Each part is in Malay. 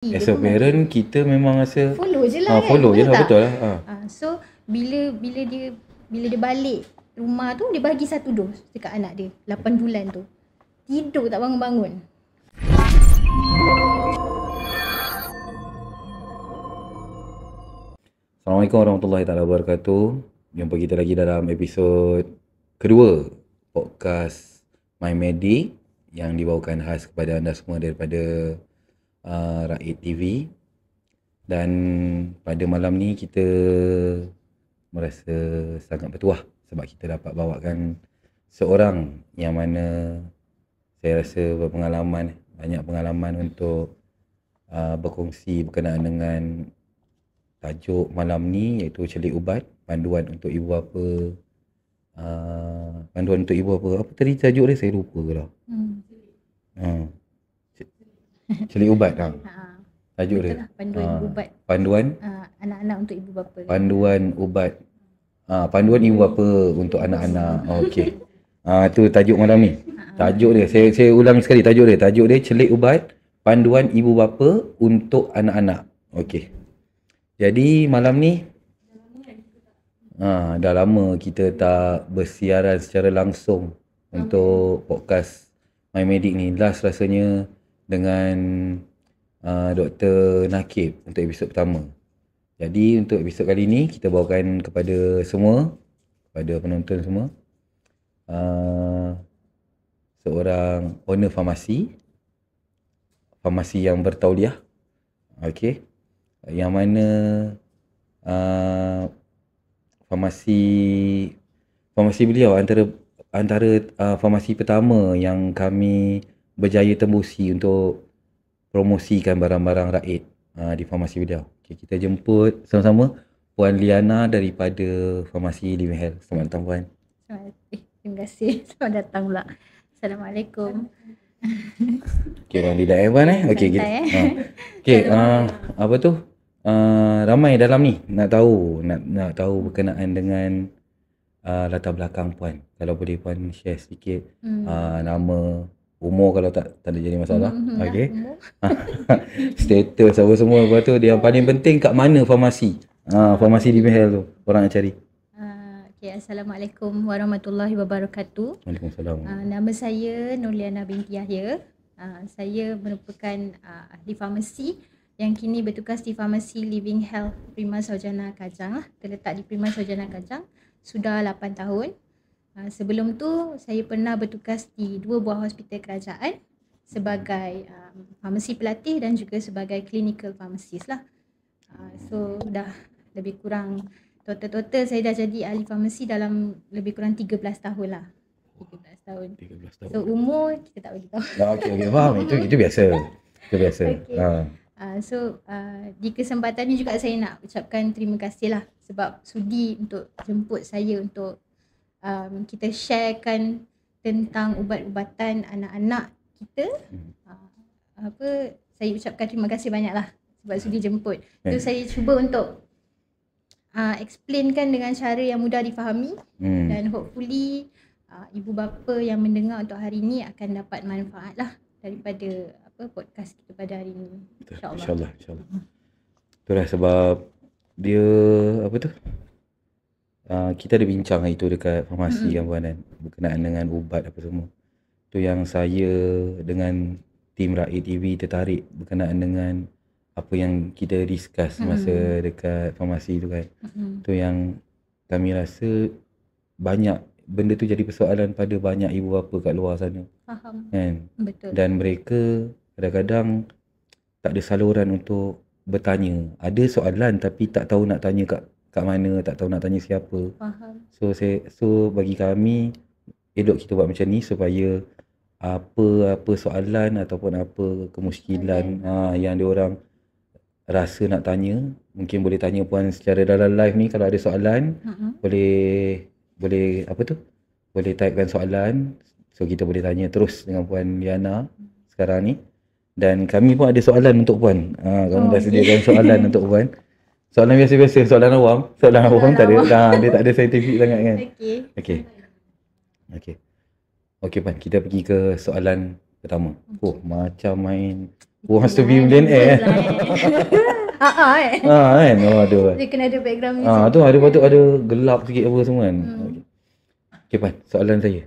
As a parent, kita memang rasa follow je lah kan. follow je lah, betul lah. So bila dia balik rumah tu, dia bagi satu dos dekat anak dia 8 bulan tu. Tidur tak bangun-bangun. Assalamualaikum warahmatullahi wabarakatuh. Jumpa kita lagi dalam episod kedua podcast My Medic yang dibawakan khas kepada anda semua daripada Rakyat TV. Dan pada malam ni kita merasa sangat bertuah sebab kita dapat bawakan seorang yang mana saya rasa banyak pengalaman untuk berkongsi berkenaan dengan tajuk malam ni, iaitu Celik Ubat, panduan untuk ibu bapa. Panduan untuk ibu bapa. Apa tadi tajuk dia? Saya lupa ke dah. Celik Ubat dah. Tajuk dia. Panduan ubat. Panduan anak-anak untuk ibu bapa. Panduan ubat. Panduan ibu bapa untuk anak-anak. Okey. Tu tajuk malam ni. Tajuk dia. Saya ulang sekali tajuk dia. Tajuk dia Celik Ubat, panduan ibu bapa untuk anak-anak. Okey. Jadi malam ni dah lama kita tak bersiaran secara langsung untuk podcast My Medic ni. Last rasanya dengan Dr. Nakib untuk episod pertama. Jadi untuk episod kali ni kita bawakan kepada semua, kepada penonton semua, seorang owner farmasi yang bertauliah. Okey. Yang mana farmasi beliau antara farmasi pertama yang kami berjaya tembusi untuk promosikan barang-barang rakyat di farmasi beliau. Okay, kita jemput sama-sama Puan Liana daripada Farmasi Living Health. Selamat datang Puan. Terima kasih. Selamat datang pula. Assalamualaikum. Okay, orang lidah Puan Okey, kita. Okey, apa tu? Ramai dalam ni nak tahu berkenaan dengan latar belakang Puan. Kalau boleh Puan share sedikit nama, umur kalau tak ada jadi masalah. Okey. Status apa semua. Lepas tu yang paling penting kat mana farmasi. Farmasi di Living Health tu orang nak cari. Okay, Assalamualaikum warahmatullahi wabarakatuh. Waalaikumsalam. Nama saya Nurliana binti Yahya. Saya merupakan ahli farmasi yang kini bertugas di Farmasi Living Health Prima Sarjana Kajang, terletak di Prima Sarjana Kajang sudah 8 tahun. Sebelum tu saya pernah bertugas di 2 buah hospital kerajaan sebagai farmasi pelatih dan juga sebagai clinical pharmacist lah. So dah lebih kurang total saya dah jadi ahli farmasi dalam lebih kurang 13 tahun lah. 13 tahun. So umur kita tak bagi tahu. Okey, faham. Itu biasa. Itu biasa. Okay. Di kesempatan ni juga saya nak ucapkan terima kasih lah sebab sudi untuk jemput saya untuk kita sharekan tentang ubat-ubatan anak-anak kita. Saya ucapkan terima kasih banyak lah sebab sudi jemput. So saya cuba untuk explainkan dengan cara yang mudah difahami dan hopefully ibu bapa yang mendengar untuk hari ni akan dapat manfaat lah daripada podcast kita pada hari ini. InsyaAllah. Itulah sebab dia kita ada bincang itu dekat farmasi kan Puan, berkenaan dengan ubat apa semua. Tu yang saya dengan tim Rakyat TV tertarik berkenaan dengan apa yang kita discuss masa dekat farmasi tu kan. Tu yang kami rasa banyak benda tu jadi persoalan pada banyak ibu bapa kat luar sana. Faham. Kan? Betul. Dan mereka kadang-kadang tak ada saluran untuk bertanya. Ada soalan tapi tak tahu nak tanya kat mana, tak tahu nak tanya siapa. Faham. So bagi kami elok kita buat macam ni supaya apa soalan ataupun apa kemuskilan yang diorang rasa nak tanya, mungkin boleh tanya Puan secara dalam live ni. Kalau ada soalan boleh boleh typekan soalan, so kita boleh tanya terus dengan Puan Liana sekarang ni. Dan kami pun ada soalan untuk Puan. Kami dah sediakan soalan untuk Puan. Soalan biasa-biasa, soalan awam tak ada, dia tak ada saintifik sangat kan. Okey Puan, kita pergi ke soalan pertama. Macam main Who wants to be millionaire? Kan? Oh, aduh. Dia kena ada background music. Tu ada patut ada gelap sikit apa semua kan. Okay, Pan, soalan saya.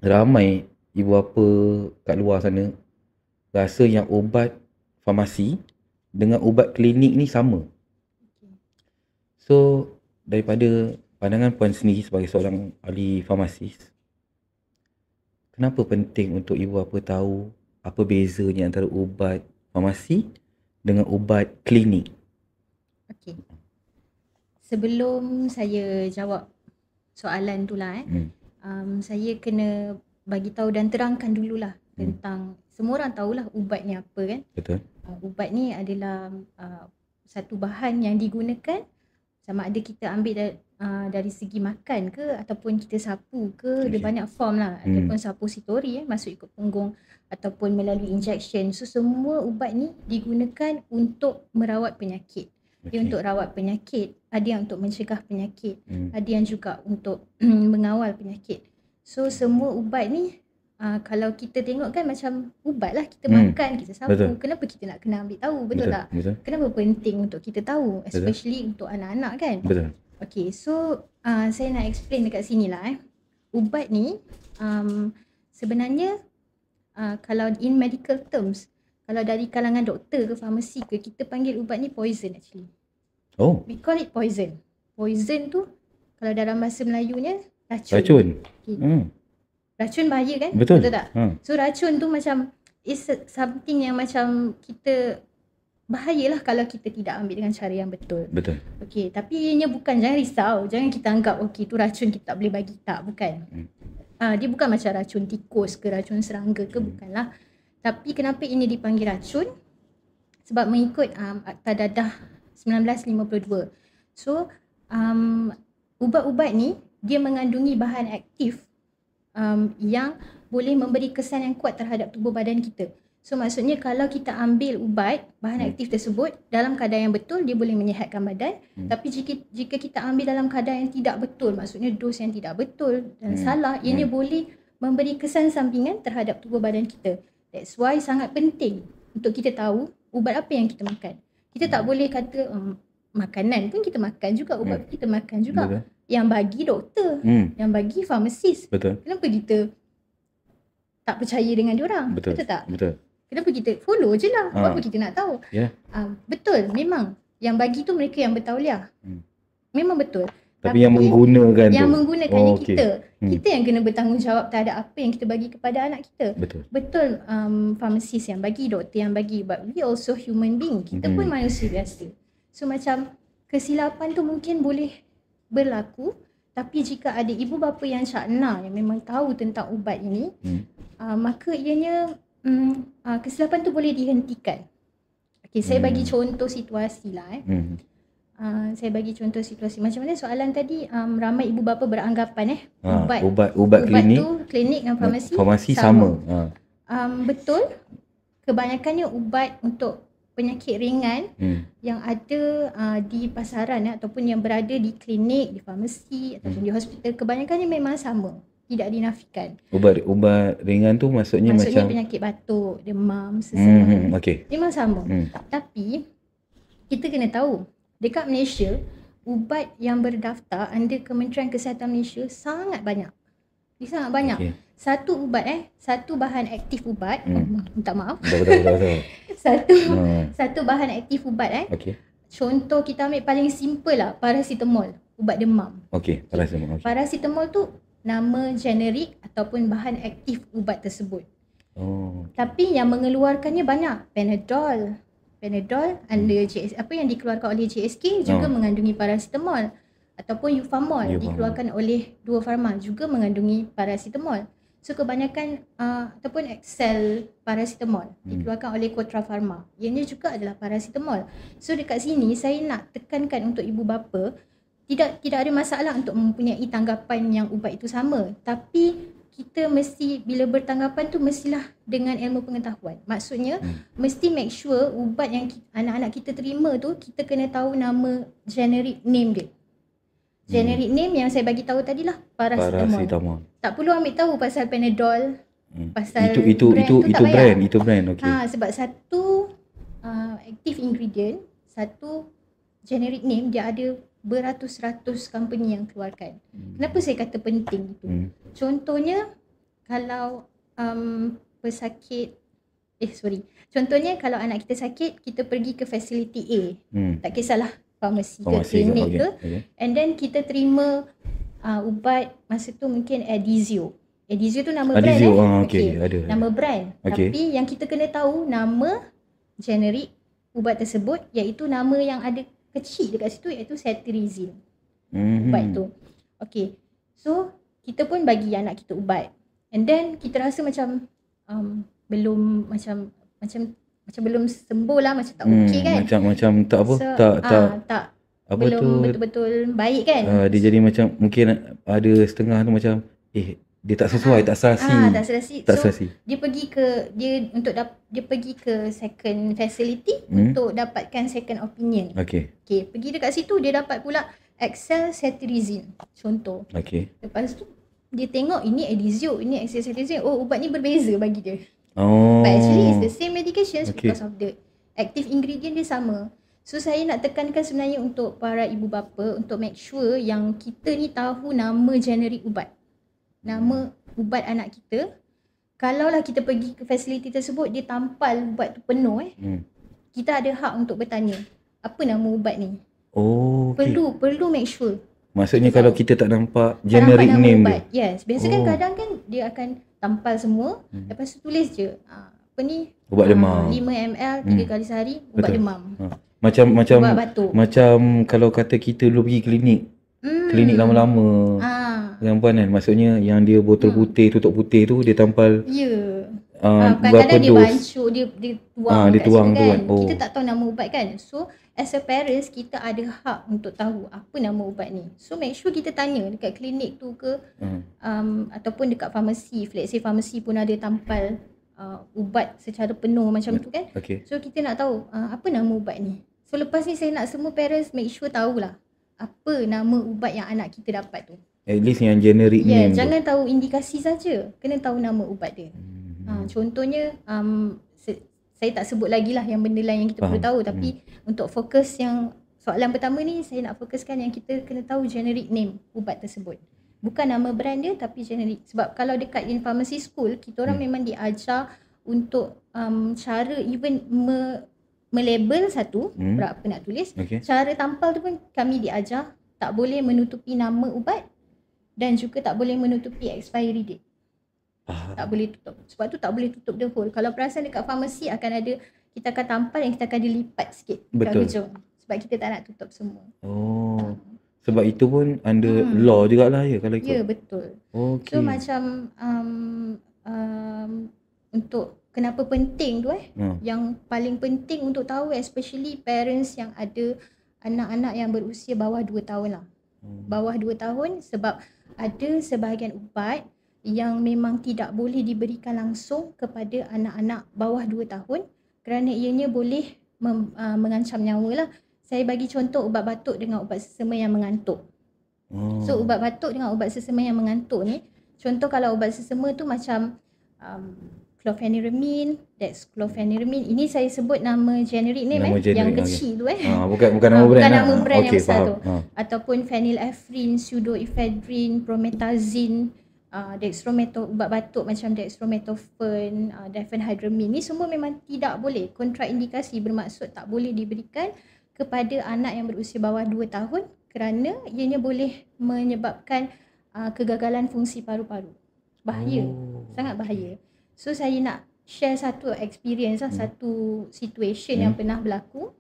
Ramai ibu bapa kat luar sana rasa yang ubat farmasi dengan ubat klinik ni sama. So, daripada pandangan Puan sendiri sebagai seorang ahli farmasis, kenapa penting untuk ibu bapa tahu apa bezanya antara ubat farmasi dengan ubat klinik? Okey. Sebelum saya jawab soalan tu lah saya kena bagi tahu dan terangkan dululah tentang, semua orang tahulah ubat ni apa kan. Betul. Ubat ni adalah satu bahan yang digunakan sama ada kita ambil dari segi makan ke ataupun kita sapu ke, dia banyak form lah, ataupun suppository masuk ikut punggung ataupun melalui injection. So semua ubat ni digunakan untuk merawat penyakit. Dia untuk rawat penyakit, ada yang untuk mencegah penyakit, ada yang juga untuk mengawal penyakit. So semua ubat ni kalau kita tengok kan macam ubat lah, kita makan, kita sapu. Betul. Kenapa kita nak kena ambil tahu, betul tak? Betul. Kenapa penting untuk kita tahu, especially untuk anak-anak kan? Betul. Okay, so saya nak explain dekat sini lah Ubat ni sebenarnya kalau in medical terms, kalau dari kalangan doktor ke farmasi ke, kita panggil ubat ni poison actually. Oh. We call it poison. Poison tu kalau dalam bahasa Melayunya racun. Okay. Racun bahaya kan? Betul tak? So racun tu macam is something yang macam kita bahayalah kalau kita tidak ambil dengan cara yang betul. Betul. Okey, tapi ianya bukan, jangan risau. Jangan kita anggap okey tu racun kita tak boleh bagi, tak, bukan. Dia bukan macam racun tikus ke racun serangga ke, bukanlah. Tapi kenapa ini dipanggil racun? Sebab mengikut Akta Dadah 1952. So ubat-ubat ni dia mengandungi bahan aktif yang boleh memberi kesan yang kuat terhadap tubuh badan kita. So maksudnya kalau kita ambil ubat, bahan aktif tersebut dalam keadaan yang betul, dia boleh menyihatkan badan. Tapi jika kita ambil dalam keadaan yang tidak betul, maksudnya dos yang tidak betul dan salah, ianya boleh memberi kesan sampingan terhadap tubuh badan kita. That's why sangat penting untuk kita tahu ubat apa yang kita makan. Kita tak boleh kata makanan pun kita makan juga, ubat pun kita makan juga. Betul. Yang bagi doktor, yang bagi farmasis. Betul. Kenapa kita tak percaya dengan diorang? Betul tak? Betul. Kenapa kita follow je lah? Apa kita nak tahu? Betul, memang yang bagi tu mereka yang bertauliah. Memang betul. Tapi yang menggunakan kita. Kita yang kena bertanggungjawab terhadap apa yang kita bagi kepada anak kita. Betul farmasis yang bagi, doktor yang bagi, but we also human being. Kita pun manusia biasa. So macam kesilapan tu mungkin boleh berlaku, tapi jika ada ibu bapa yang cakna yang memang tahu tentang ubat ini, maka ianya kesilapan tu boleh dihentikan. Okay, saya bagi contoh situasi lah saya bagi contoh situasi. Macam mana soalan tadi, ramai ibu bapa beranggapan ubat klinik tu, klinik dan farmasi sama. Betul. Kebanyakannya ubat untuk penyakit ringan yang ada di pasaran ataupun yang berada di klinik, di farmasi ataupun di hospital, kebanyakannya memang sama, tidak dinafikan. Ubat ringan tu maksudnya macam penyakit batuk, demam, sesak. Memang sama. Tapi kita kena tahu dekat Malaysia, ubat yang berdaftar under Kementerian Kesihatan Malaysia sangat banyak. Dia sangat banyak. Satu ubat satu bahan aktif ubat, minta maaf. Betul. Satu bahan aktif ubat contoh kita ambil paling simple lah, paracetamol, ubat demam. Paracetamol. Paracetamol tu nama generik ataupun bahan aktif ubat tersebut. Tapi yang mengeluarkannya banyak. Panadol under apa yang dikeluarkan oleh JSK juga mengandungi paracetamol, ataupun Euphamol dikeluarkan oleh Dua Pharma juga mengandungi paracetamol. So kebanyakan ataupun Excel paracetamol dikeluarkan oleh Kotra Pharma, ianya juga adalah paracetamol. So dekat sini saya nak tekankan untuk ibu bapa, tidak ada masalah untuk mempunyai tanggapan yang ubat itu sama, tapi kita mesti bila bertanggapan tu mestilah dengan ilmu pengetahuan. Maksudnya mesti make sure ubat yang anak-anak kita terima tu kita kena tahu nama generic name dia. Generic name yang saya bagi tahu tadilah paracetamol. Tak perlu ambil tahu pasal Panadol, Pasal Itu brand tu tak payah. itu brand. Okey. Sebab satu active ingredient, satu generic name, dia ada beratus-ratus company yang keluarkan. Kenapa saya kata penting itu? Contohnya kalau pesakit contohnya kalau anak kita sakit, kita pergi ke facility A. Tak kisahlah farmasi ke klinik ke. And then kita terima ubat masa tu mungkin Adizio. Adizio tu nama brand ada. Nama brand. Tapi yang kita kena tahu nama generik ubat tersebut, iaitu nama yang ada kecil dekat situ, iaitu cetirizine. Ubat tu. Okay. So kita pun bagi anak kita ubat. And then kita rasa macam belum macam belum sembuh lah, macam tak okey kan. Macam tak apa? So, tak apa belum tu, betul-betul baik kan. Dia jadi macam mungkin ada setengah tu macam dia tak sesuai, tak serasi. Tak serasi. Dia pergi ke second facility untuk dapatkan second opinion. Okay, pergi dekat situ dia dapat pula Excel cetirizine contoh. Lepas tu dia tengok ini Adizio, ini Excel cetirizine. Oh, ubat ni berbeza bagi dia. But actually it's the same medication because of the active ingredient dia sama. So saya nak tekankan sebenarnya untuk para ibu bapa untuk make sure yang kita ni tahu nama generik ubat. Nama ubat anak kita. Kalaulah kita pergi ke fasiliti tersebut, dia tampal ubat tu penuh kita ada hak untuk bertanya, apa nama ubat ni? Perlu make sure. Maksudnya kalau kita tak nampak generic name ubat, yes. Biasa kan kadang kan dia akan tampal semua, lepas tu tulis je apa ni, ubat demam 5 ml 3 kali sehari, ubat demam. Macam kalau kata kita dulu pergi klinik lama-lama perempuan kan, maksudnya yang dia botol putih, tutup putih tu dia tampal kadang-kadang dia bancuk, dia tuang tu kan. Kita tak tahu nama ubat kan. So as a parents, kita ada hak untuk tahu apa nama ubat ni. So make sure kita tanya dekat klinik tu ke ataupun dekat farmasi. Let's say farmasi pun ada tampal ubat secara penuh macam tu kan. So kita nak tahu apa nama ubat ni. So lepas ni saya nak semua parents make sure tahulah apa nama ubat yang anak kita dapat tu. At least yang generic name jangan tahu indikasi saja, kena tahu nama ubat dia. Contohnya saya tak sebut lagi lah yang benda lain yang kita perlu tahu, tapi untuk fokus yang soalan pertama ni, saya nak fokuskan yang kita kena tahu generic name ubat tersebut. Bukan nama brand dia tapi generic. Sebab kalau dekat in pharmacy school, kita orang memang diajar untuk cara even melabel satu berapa nak tulis. Cara tampal tu pun kami diajar tak boleh menutupi nama ubat dan juga tak boleh menutupi expiry date. Tak boleh tutup. Sebab tu tak boleh tutup the whole. Kalau perasan dekat farmasi akan ada, kita akan tampal yang kita akan dilipat sikit kat hujung. Sebab kita tak nak tutup semua. Sebab itu pun under law jugalah ya kalau ikut. Ya, betul. So macam untuk kenapa penting tu yang paling penting untuk tahu, especially parents yang ada anak-anak yang berusia bawah 2 tahun lah. Bawah 2 tahun, sebab ada sebahagian ubat yang memang tidak boleh diberikan langsung kepada anak-anak bawah 2 tahun kerana ianya boleh mengancam nyawa lah. Saya bagi contoh ubat batuk dengan ubat sesama yang mengantuk. So ubat batuk dengan ubat sesama yang mengantuk ni, contoh kalau ubat sesama tu macam chlorpheniramine, dexclorpheniramine. Ini saya sebut nama generic name yang kecil tu bukan nama brand. Bukan nama brand yang besar tu. Ataupun phenylephrine, pseudoephedrine, promethazine, ubat batuk macam dextromethorphan, diphenhydramine. Ni semua memang tidak boleh, kontraindikasi, bermaksud tak boleh diberikan kepada anak yang berusia bawah 2 tahun kerana ianya boleh menyebabkan kegagalan fungsi paru-paru. Bahaya, sangat bahaya. So saya nak share satu experience satu situation yang pernah berlaku.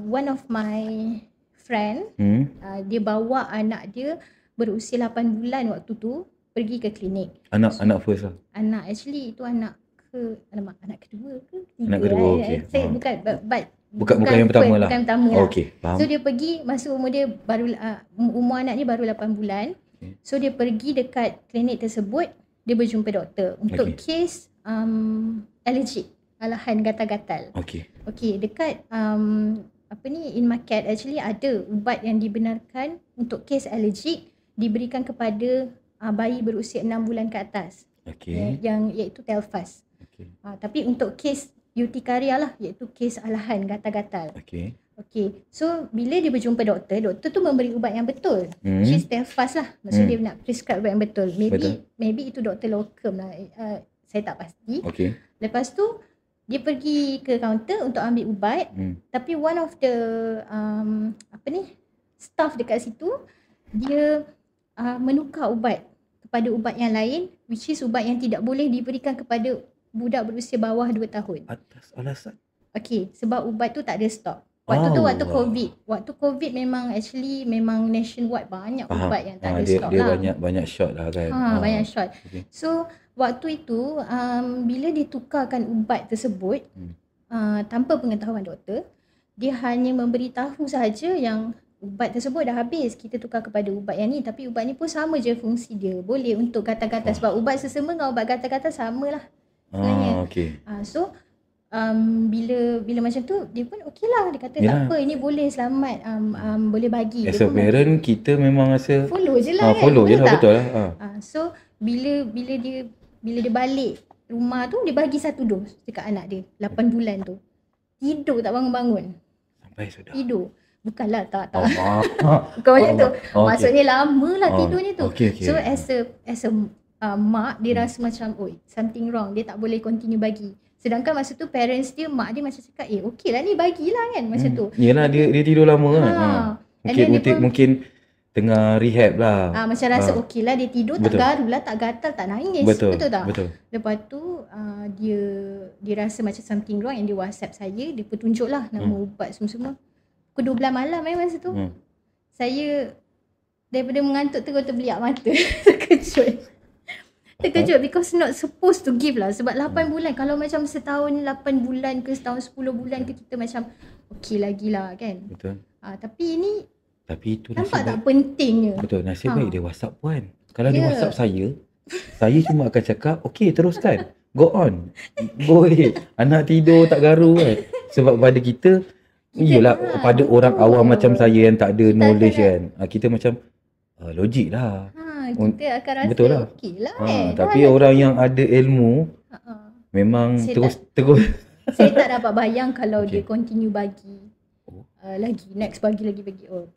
One of my friend, dia bawa anak dia berusia 8 bulan waktu tu pergi ke klinik. Anak first lah. Anak actually itu anak kedua ke ketiga. Anak kedua, okey. Saya bukan yang pertama lah. Bukan yang pertama lah. Okey, faham. So dia pergi masa umur dia baru umur anak dia baru 8 bulan. So dia pergi dekat klinik tersebut, dia berjumpa doktor untuk kes allergic, alahan gatal-gatal. Okey, dekat in market actually ada ubat yang dibenarkan untuk kes allergic diberikan kepada bayi berusia 6 bulan ke atas. Okey. yang iaitu Telfast. Okey. Tapi untuk kes urtikaria lah, iaitu kes alahan gatal-gatal. Okey. Okey, so bila dia berjumpa doktor tu memberi ubat yang betul. Which is Telfast lah. Maksudnya dia nak prescribe ubat yang betul. Maybe itu doktor locum lah. Saya tak pasti. Okey. Lepas tu dia pergi ke kaunter untuk ambil ubat. Tapi one of the staff dekat situ dia menukar ubat kepada ubat yang lain, which is ubat yang tidak boleh diberikan kepada budak berusia bawah 2 tahun. Atas alasan? Okey, sebab ubat tu tak ada stok. Waktu tu waktu COVID. Waktu COVID memang nationwide banyak ubat yang tak ada stok lah. Dia banyak shot lah kan. Banyak shot. Okay. So waktu itu bila ditukarkan ubat tersebut tanpa pengetahuan doktor, dia hanya memberitahu sahaja yang ubat tersebut dah habis, kita tukar kepada ubat yang ni, tapi ubat ni pun sama je fungsi dia. Boleh untuk gatal-gatal sebab ubat sesama dengan ubat gatal-gatal samalah sebenarnya. Okey. So bila macam tu dia pun okey lah, dia kata tak apa, ini boleh selamat, boleh bagi. As a parent kita memang rasa follow je lah kan. Follow je lah, betul lah. So bila dia balik rumah tu, dia bagi 1 dos dekat anak dia 8 bulan tu. Tidur tak bangun-bangun. Sampai sudah. Tidur. Bukanlah tak. Bukan macam tu. Maksudnya lama lah tidurnya tu. Okay. So as a mak, dia rasa macam something wrong, dia tak boleh continue bagi. Sedangkan masa tu parents dia, mak dia macam cakap okey lah ni, bagilah kan macam tu. Yelah dia tidur lama kan. Mungkin tengah rehab lah. Macam rasa okey lah dia tidur, tak garu lah, tak gatal, tak nangis. Betul tak? Betul. Lepas tu dia rasa macam something wrong, yang dia WhatsApp saya, dia pun tunjuk lah nama ubat semua-semua. Pukul 12 malam masa tu. Saya daripada mengantuk terbeliak mata. Terkejut because not supposed to give lah. Sebab 8 bulan. Kalau macam setahun 8 bulan ke setahun 10 bulan ke, kita macam okey lagi lah kan. Betul. Tapi itu nampak tak pentingnya. Betul. Nasib baik dia WhatsApp Puan. Kalau dia WhatsApp saya cuma akan cakap okey teruskan. Go on. Boleh. Anak tidur tak garu kan. Sebab pada kita yelah, pada orang awam macam saya yang tak ada knowledge kan, kita macam logik lah. Kita akan rasa betul lah. Okey lah tapi orang yang ada ilmu memang terus saya tak dapat bayang kalau dia continue bagi lagi, next bagi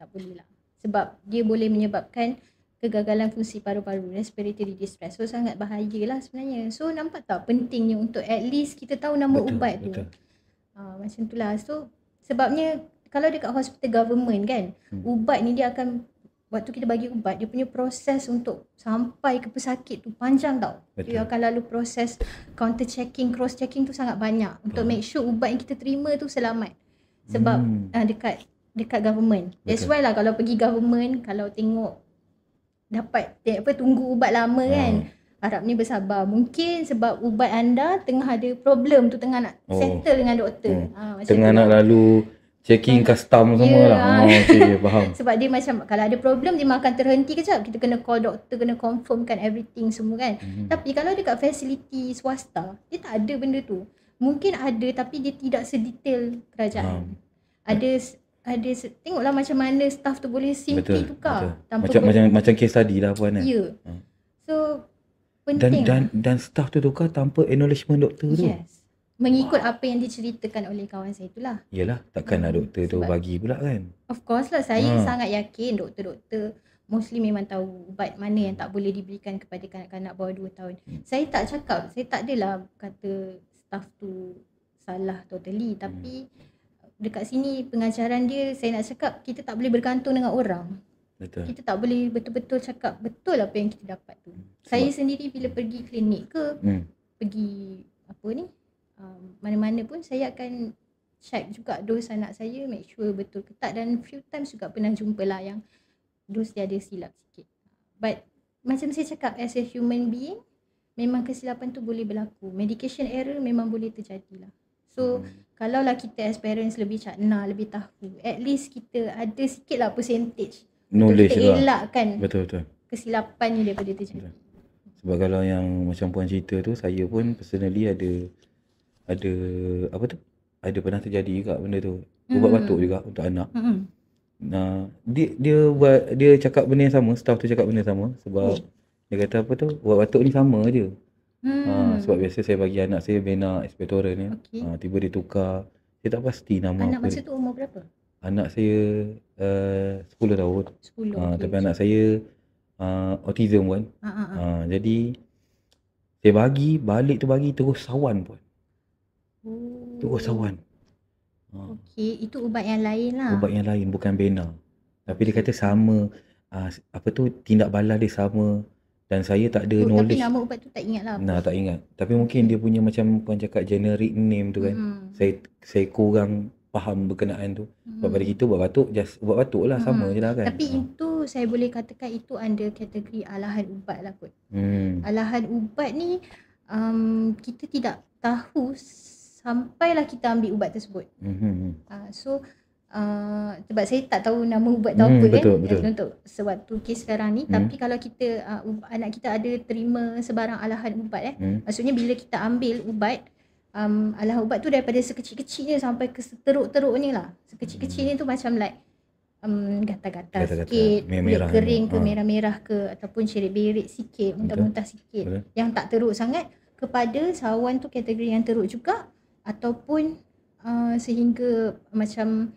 tak boleh lah. Sebab dia boleh menyebabkan kegagalan fungsi paru-paru, respiratory distress. So sangat bahaya lah sebenarnya. So nampak tak pentingnya untuk at least kita tahu nama ubat tu. Macam tu lah. So sebabnya kalau dekat hospital government kan, ubat ni dia akan, waktu kita bagi ubat, dia punya proses untuk sampai ke pesakit tu panjang tau. Dia akan lalu proses counter checking, cross checking tu sangat banyak untuk make sure ubat yang kita terima tu selamat. Sebab dekat government. That's why lah kalau pergi government, kalau tengok dapat tunggu ubat lama kan, harapnya bersabar. Mungkin sebab ubat anda tengah ada problem tu, tengah nak settle dengan doktor. Tengah nak lalu checking custom semua lah. Okay, faham. Sebab dia macam kalau ada problem dia makan terhenti kejap, kita kena call doktor, kena confirmkan everything semua kan. Tapi kalau dekat fasiliti swasta, dia tak ada benda tu. Mungkin ada tapi dia tidak sedetail kerajaan. Ada tengoklah macam mana staff tu boleh simply tukar. Macam case tadi lah Puan kan. Ya. So penting. Dan staff tu tukar tanpa acknowledgement doktor tu. Yes. Mengikut apa yang diceritakan oleh kawan saya itulah. Yelah, takkanlah doktor tu bagi pula kan. Of course lah, saya sangat yakin doktor-doktor mostly memang tahu ubat mana yang tak boleh diberikan kepada kanak-kanak bawah 2 tahun. Saya tak cakap, saya tak adalah kata staff tu salah totally, tapi dekat sini pengajaran dia, saya nak cakap kita tak boleh bergantung dengan orang. Betul. Kita tak boleh betul-betul cakap betul apa yang kita dapat tu. Saya sendiri bila pergi klinik ke, pergi mana-mana pun, saya akan check juga dos anak saya, make sure betul ketat, dan few times juga pernah jumpa lah yang dos dia ada silap sikit. But macam saya cakap, as a human being, memang kesilapan tu boleh berlaku. Medication error memang boleh terjadi lah. So kalaulah kita as parents lebih cakna, lebih tahu, at least kita ada sikit lah percentage knowledge untuk kita elakkan betul kesilapan ni daripada terjadi. Sebab kalau yang macam Puan cerita tu, saya pun personally ada pernah terjadi juga benda tu. Ubat batuk juga untuk anak. Nah, dia cakap benda yang sama, staff tu cakap benda yang sama, sebab dia kata ubat batuk ni sama je. Sebab biasa saya bagi anak saya Bena Expectorant ni. Okey. Tiba dia tukar. Saya tak pasti nama Anak apa masa dia. tu umur berapa? Anak saya 10 tahun. 10. Okey. Tapi anak saya autism kan. Jadi saya balik terus sawan pun. Terus sawan. Okey, itu ubat yang lain lah. Ubat yang lain, bukan Bena. Tapi dia kata sama, tindak balas dia sama. Dan saya tak ada Tapi knowledge. nama ubat tu tak ingat lah. Tak ingat. Tapi mungkin dia punya macam puan cakap generic name tu kan. Saya kurang faham berkenaan tu. Sebab pada kita ubat batuk lah, sama je lah kan. Tapi itu saya boleh katakan itu under kategori alahan ubat lah kot. Alahan ubat ni kita tidak tahu sampailah kita ambil ubat tersebut. Sebab saya tak tahu nama ubat tu apa betul. untuk sewaktu kes sekarang ni. Tapi kalau kita anak kita ada terima sebarang alahan ubat maksudnya bila kita ambil ubat, alahan ubat tu daripada sekecil-kecilnya sampai ke seteruk-teruknya lah. Sekecil-kecilnya tu macam like gatal-gatal sikit, kulit kering ke merah-merah ke, ataupun cerit-berit sikit, muntah-muntah sikit. Yang tak teruk sangat kepada sawan tu kategori yang teruk juga, ataupun sehingga macam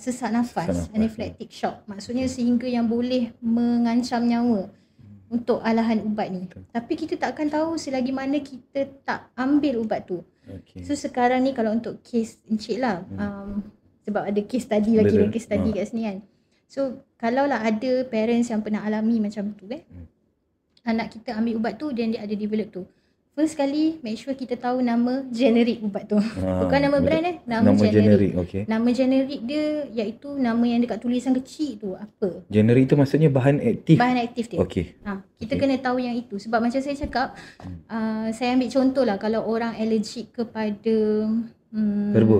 sesak nafas, anaphylactic shock. Maksudnya sehingga yang boleh mengancam nyawa untuk alahan ubat ni. Tapi kita tak akan tahu selagi mana kita tak ambil ubat tu. So sekarang ni kalau untuk kes Encik lah, sebab ada kes tadi lagi, kes tadi kat sini kan. So kalaulah ada parents yang pernah alami macam tu anak kita ambil ubat tu dan dia ada develop tu, first kali make sure kita tahu nama generik ubat tu. Bukan nama brand nama generik. Nama generik dia iaitu nama yang dekat tulisan kecil tu apa. Generik tu maksudnya bahan aktif. Bahan aktif dia. Kita kena tahu yang itu. Sebab macam saya cakap, saya ambil contoh lah kalau orang allergic kepada herba.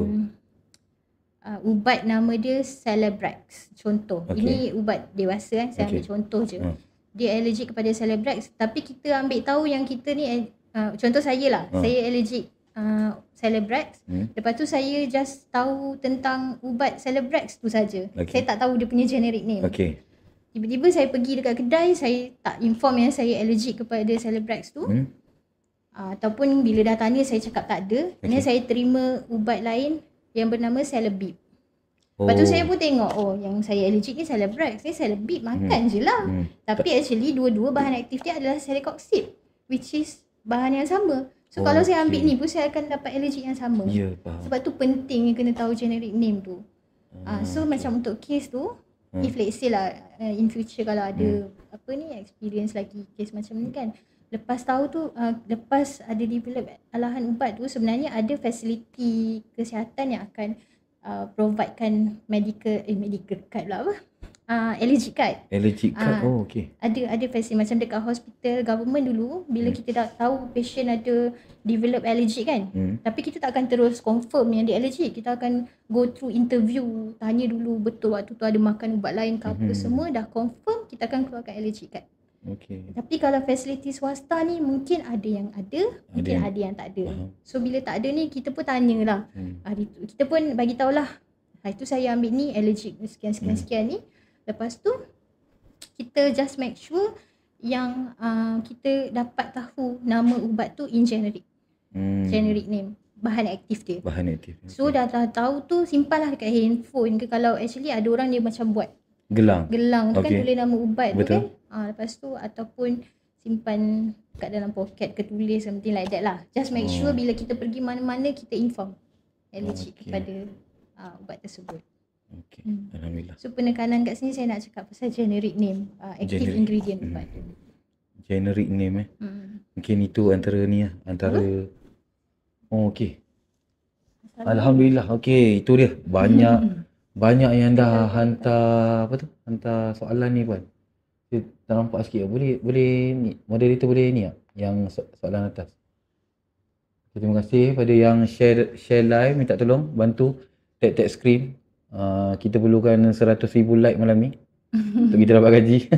Ubat nama dia Celebrex contoh. Ini ubat dewasa kan, saya ambil contoh je. Dia allergic kepada Celebrex, tapi kita ambil tahu yang kita ni contoh saya lah, saya allergic Celebrex. Lepas tu saya just tahu tentang ubat Celebrex tu saja. Saya tak tahu dia punya generic name. Tiba-tiba saya pergi dekat kedai, saya tak inform yang saya allergic kepada Celebrex tu. Ataupun bila dah tanya saya cakap tak ada. Kemudian saya terima ubat lain yang bernama Celebib. Lepas tu saya pun tengok, yang saya allergic ni Celebrex, ni Celebib makan je lah. Tapi actually dua-dua bahan aktif dia adalah celecoxib, which is bahan yang sama. So kalau saya ambil ni pun saya akan dapat allergic yang sama. Sebab tu penting kena tahu generic name tu. So macam untuk kes tu, if let's say lah in future kalau ada experience lagi kes macam ni kan, lepas tahu tu, lepas ada develop alahan ubat tu, sebenarnya ada fasiliti kesihatan yang akan providekan medical card pula allergic card. Allergic card. Ada fasiliti macam dekat hospital government dulu, bila kita dah tahu patient ada develop allergic kan. Tapi kita tak akan terus confirm yang dia allergic. Kita akan go through interview, tanya dulu betul waktu tu ada makan ubat lain ke apa semua, dah confirm kita akan keluarkan allergic card. Tapi kalau fasiliti swasta ni mungkin ada yang ada, mungkin ada yang tak ada. So bila tak ada ni kita pun tanyalah. Kita pun bagi tahulah, itu saya ambil ni allergic sekian ni. Lepas tu kita just make sure yang kita dapat tahu nama ubat tu in generic. Generic name, bahan aktif dia. So dah tahu tu, simpanlah dekat handphone ke, kalau actually ada orang dia macam buat gelang tu kan, tulis nama ubat tu kan. Lepas tu ataupun simpan kat dalam poket ke, tulis something like that lah. Just make sure bila kita pergi mana-mana kita inform allergic kepada ubat tersebut. Alhamdulillah. So penekanan kat sini saya nak cakap pasal generic name, active ingredient ubat tu. Generic name mungkin itu antara ni lah, antara Alhamdulillah. Itu dia. Banyak yang dah hantar hantar soalan ni pun. Saya tak nampak sikit. Boleh ni moderator boleh ni tak? Yang soalan atas. Terima kasih pada yang share live, minta tolong bantu tag screen. Kita perlukan 100,000 like malam ni untuk kita dapat gaji.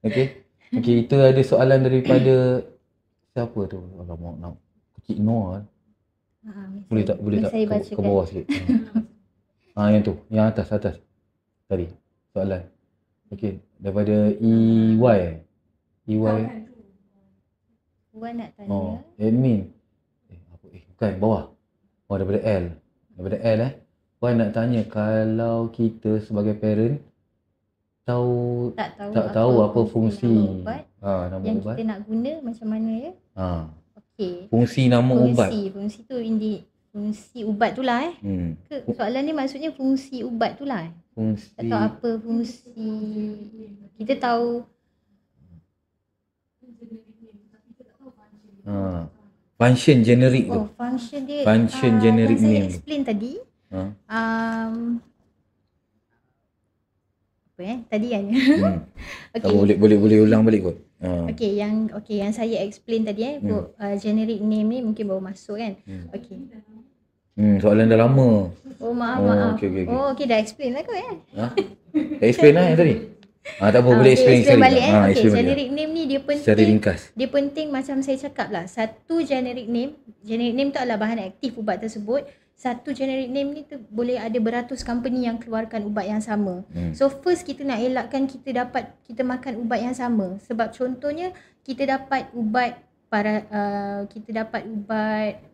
Okey, kita ada soalan daripada siapa tu? Alamak, nak kecil Noah. Boleh tak ke bawah sikit? Yang tu, yang atas tadi soalan. Okey, daripada EY. Puan nak tanya. Oh, admin. Bukan, bawah. Oh, daripada L. Daripada L Puan nak tanya kalau kita sebagai parent tak tahu apa fungsi nama ubat nama yang ubat. kita nak guna macam mana ya? Okey. Fungsi nama ubat. Fungsi tu fungsi ubat tu lah soalan ni maksudnya fungsi ubat tu lah. Fungsi. Tak tahu apa fungsi. Kita tahu function generic tu. Function dia. Function generic yang name. Saya explain tadi. Tadi kan. Okay. Boleh ulang balik kot. Okey, yang saya explain tadi generic name ni mungkin baru masuk kan. Okey. Soalan dah lama. Oh maaf. Okay. Okey, dah explain lah kot Explain lah yang tadi. Tak apa, boleh explain sekali. Balik generic name ni dia penting. Secara ringkas. Dia penting macam saya cakap lah. Satu generic name tu adalah bahan aktif ubat tersebut. Satu generic name ni tu boleh ada beratus company yang keluarkan ubat yang sama. So first kita nak elakkan kita makan ubat yang sama. Sebab contohnya kita dapat ubat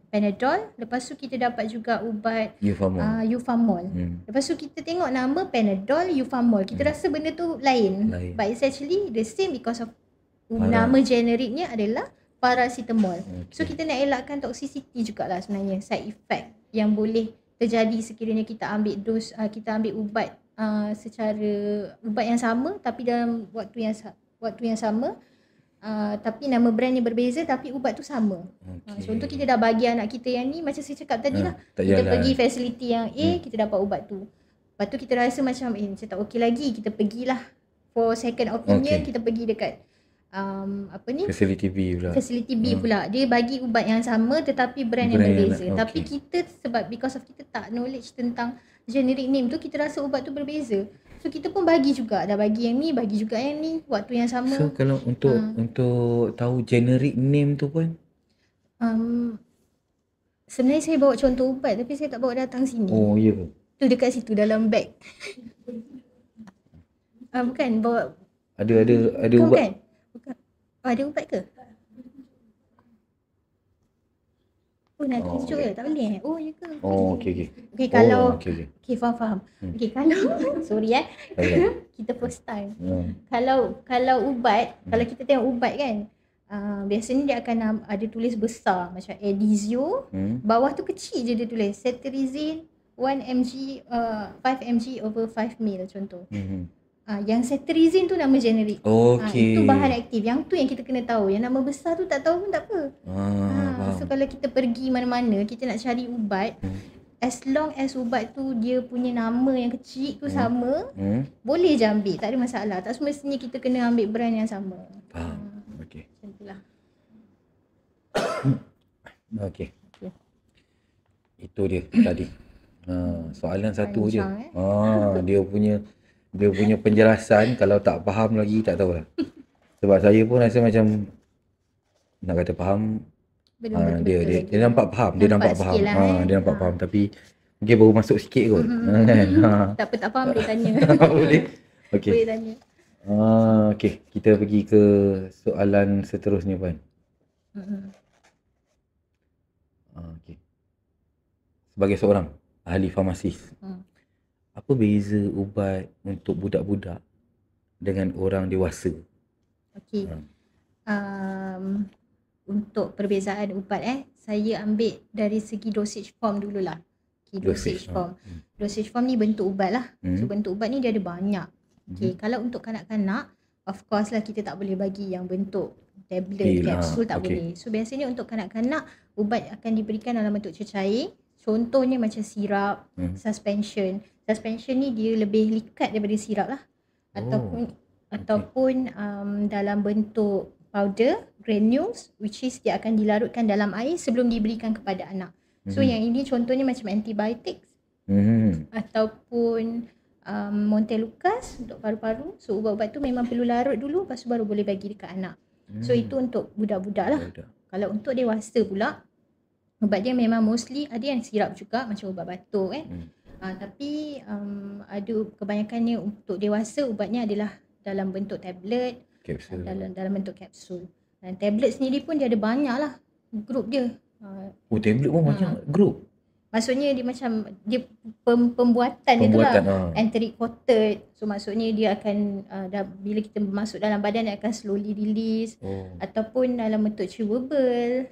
Panadol, lepas tu kita dapat juga ubat Eufamol. Lepas tu kita tengok nama Panadol, Eufamol. Kita rasa benda tu lain. But it's actually the same because of nama generiknya adalah paracetamol. So kita nak elakkan toxicity jugalah sebenarnya, side effect yang boleh terjadi sekiranya kita ambil ubat secara ubat yang sama tapi dalam waktu yang sama. Tapi nama brand ni berbeza tapi ubat tu sama. Contoh kita dah bagi anak kita yang ni macam saya cakap tadi lah. Kita pergi fasiliti yang A, kita dapat ubat tu. Lepas tu kita rasa macam macam tak okey lagi, kita pergilah for second opinion, kita pergi dekat Facility B pula. Dia bagi ubat yang sama tetapi brand yang berbeza. Tapi kita sebab because of kita tak knowledge tentang generic name tu, kita rasa ubat tu berbeza. So kita pun bagi juga, dah bagi yang ni, bagi juga yang ni, waktu yang sama. So kalau untuk tahu generic name tu pun sebenarnya saya bawa contoh ubat tapi saya tak bawa datang sini. Oh ya ke? Tu dekat situ dalam beg. Bukan bawa. Ada ubat. Bukan. Ada ubat ke? Nak tunjuk ke? Tak boleh. Oh ya ke? Okey. Okey kalau okey faham. Okey kalau sorry kita first time. Kalau ubat, kalau kita tengok ubat kan, biasanya dia akan ada tulis besar macam Adizio, bawah tu kecil je dia tulis cetirizine 1 mg 5 mg over 5 ml contoh. Yang cetirizine tu nama generik. Itu bahan aktif. Yang tu yang kita kena tahu. Yang nama besar tu tak tahu pun tak apa. So kalau kita pergi mana-mana, kita nak cari ubat, as long as ubat tu dia punya nama yang kecil tu sama, boleh je ambil, tak ada masalah. Tak semestinya kita kena ambil brand yang sama. Okey. Macam itulah. Okey. Itu dia tadi. Soalan satu je. Dia punya penjelasan kalau tak faham lagi tak tahulah. Sebab saya pun rasa macam nak kata faham, dia nampak faham, dia nampak faham tapi mungkin baru masuk sikit kot. Kan? Tak apa, tak faham boleh tanya. Boleh. Okey. Boleh tanya. Okey, kita pergi ke soalan seterusnya Puan. Okey. Sebagai seorang ahli farmasis, apa beza ubat untuk budak-budak dengan orang dewasa? Okey. Untuk perbezaan ubat saya ambil dari segi dosage form dululah. Dosage form. Dosage form ni bentuk ubat lah. So bentuk ubat ni dia ada banyak. Okey, kalau untuk kanak-kanak, of course lah kita tak boleh bagi yang bentuk tablet, kapsul, tak boleh. So biasanya untuk kanak-kanak, ubat akan diberikan dalam bentuk cecair. Contohnya macam sirap, suspension. Suspension ni dia lebih likat daripada sirap lah. Ataupun dalam bentuk powder, granules, which is dia akan dilarutkan dalam air sebelum diberikan kepada anak. So yang ini contohnya macam antibiotics. Ataupun Montelukast untuk paru-paru. So ubat-ubat tu memang perlu larut dulu, lepas tu baru boleh bagi dekat anak. So itu untuk budak-budak lah. Kalau untuk dewasa pula, ubat dia memang mostly ada yang sirap juga macam ubat batuk kan. Tapi ada kebanyakannya untuk dewasa ubatnya adalah dalam bentuk tablet, dalam bentuk kapsul. Dan tablet sendiri pun dia ada banyak lah grup dia. Oh, tablet pun macam group. Maksudnya dia macam dia pembuatan dia tu Pembuatan, lah enteric coated. So maksudnya dia akan bila kita masuk dalam badan dia akan slowly release ataupun dalam bentuk chewable.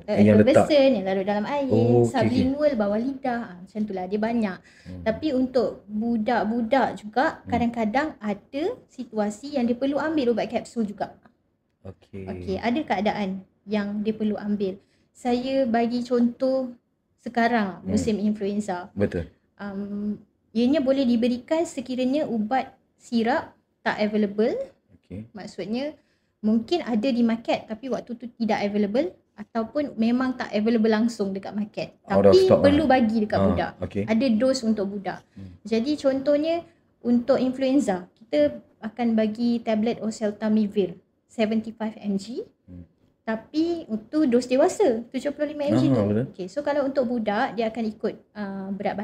Yang letak yang larut dalam air, sublingual bawah lidah. Macam tu lah, dia banyak. Tapi untuk budak-budak juga kadang-kadang ada situasi yang dia perlu ambil ubat kapsul juga. Okey, ada keadaan yang dia perlu ambil. Saya bagi contoh sekarang musim influenza. Betul. Ianya boleh diberikan sekiranya ubat sirap tak available. Maksudnya mungkin ada di market tapi waktu tu tidak available ataupun memang tak available langsung dekat market. Tapi perlu bagi dekat budak. Ada dos untuk budak. Jadi contohnya untuk influenza, kita akan bagi tablet oseltamivir 75 mg. Tapi itu dos dewasa 75 mg tu. So kalau untuk budak dia akan ikut berat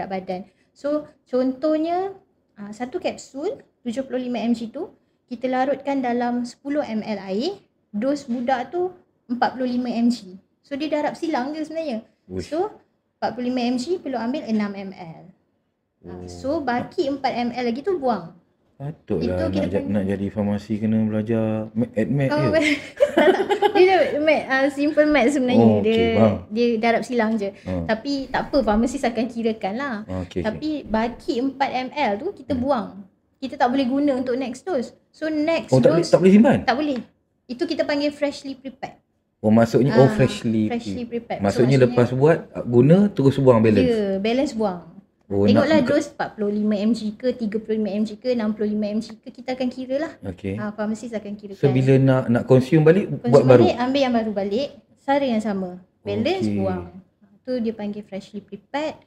badan. So contohnya satu kapsul 75 mg tu kita larutkan dalam 10 ml air. Dos budak tu 45 mg. So dia darab silang je sebenarnya. So 45 mg perlu ambil 6 ml. So baki 4 ml lagi tu buang. Patutlah nak jadi farmasi kena belajar med dia simple math sebenarnya. Dia darab silang je. Tapi tak apa, farmasis akan kirakan lah. Tapi baki 4 ml tu kita buang. Kita tak boleh guna untuk next dose. So next dose tak boleh simpan? Tak boleh. Itu kita panggil freshly prepared. Maksudnya freshly prepared. Maksudnya lepas buat guna terus buang balance. Ya, balance buang. Tengoklah dos 45 mg ke 35 mg ke 65 mg ke kita akan kira lah. Farmasis akan kirakan. So bila nak consume balik buat baru. Ambil yang baru balik, cara yang sama. Balance buang. Tu dia panggil freshly prepared.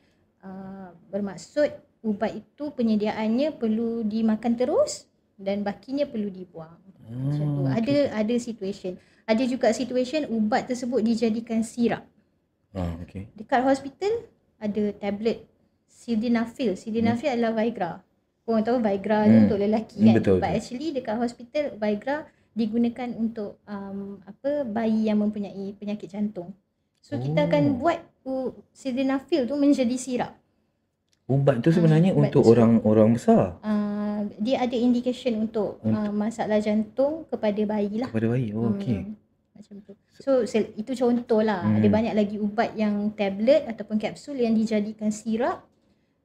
Bermaksud ubat itu penyediaannya perlu dimakan terus dan bakinya perlu dibuang. Macam tu. Ada situation. Ada juga situation ubat tersebut dijadikan sirap. Dekat hospital ada tablet sildenafil. Sildenafil adalah Viagra. Korang tahu Viagra tu untuk lelaki kan. But actually dekat hospital Viagra digunakan untuk bayi yang mempunyai penyakit jantung. So kita akan buat sildenafil tu menjadi sirap. Ubat tu sebenarnya untuk orang besar. Dia ada indication untuk masalah jantung kepada bayi lah. Kepada bayi. Macam tu. So itu contoh lah. Ada banyak lagi ubat yang tablet ataupun kapsul yang dijadikan sirap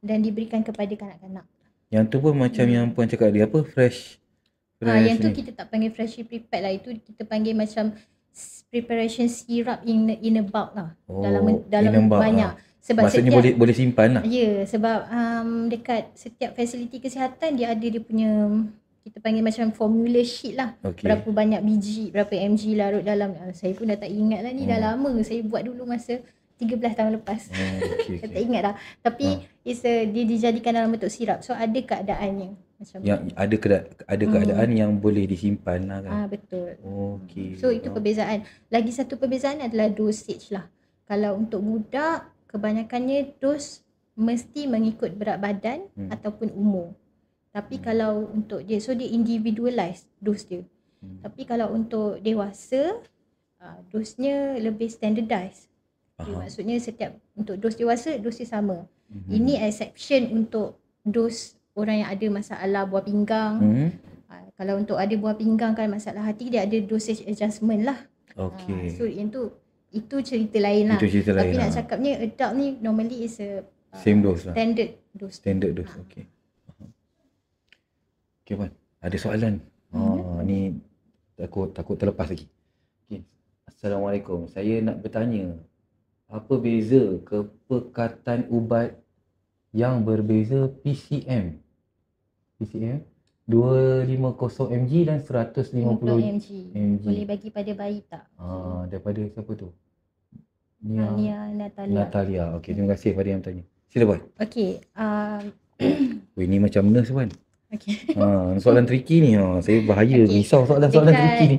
dan diberikan kepada kanak-kanak. Yang tu pun macam yang puan cakap dia apa? Fresh yang tu kita tak panggil freshly prepared lah. Itu kita panggil macam preparation syrup in a bulk lah. Dalam banyak. Sebab maksudnya boleh simpan lah. Ya, sebab dekat setiap fasiliti kesihatan dia ada dia punya, kita panggil macam formula sheet lah. Berapa banyak biji, berapa mg larut dalam. Saya pun dah tak ingat lah ni. Dah lama saya buat dulu masa 13 tahun lepas. Saya tak ingat dah. Tapi dia dijadikan dalam bentuk sirap. So ada keadaannya. Macam yang ada keadaan yang boleh disimpan lah kan. Betul. So itu perbezaan. Lagi satu perbezaan adalah dosage lah. Kalau untuk budak, kebanyakannya dos mesti mengikut berat badan ataupun umur. Tapi kalau untuk dia, so dia individualized dos dia. Tapi kalau untuk dewasa, dosnya lebih standardized. Maksudnya setiap untuk dos dewasa, dos dia sama. Ini exception untuk dos orang yang ada masalah buah pinggang. Kalau untuk ada buah pinggang kan masalah hati, dia ada dosage adjustment lah. So yang tu, itu cerita lain lah. Tapi nak cakapnya adult ni normally is a same dose lah. Standard dose. Okay puan, ada soalan. Ni takut terlepas lagi. Assalamualaikum. Saya nak bertanya, apa beza kepekatan ubat yang berbeza PCM 250 mg dan 150 mg. Boleh bagi pada bayi tak? Daripada siapa tu? Nia Natalia. Okey, terima kasih pada yang tanya. Sila puan. Okey. Ni macam nurse puan. Okey. Soalan tricky ni. Saya bahaya risau soalan tricky ni.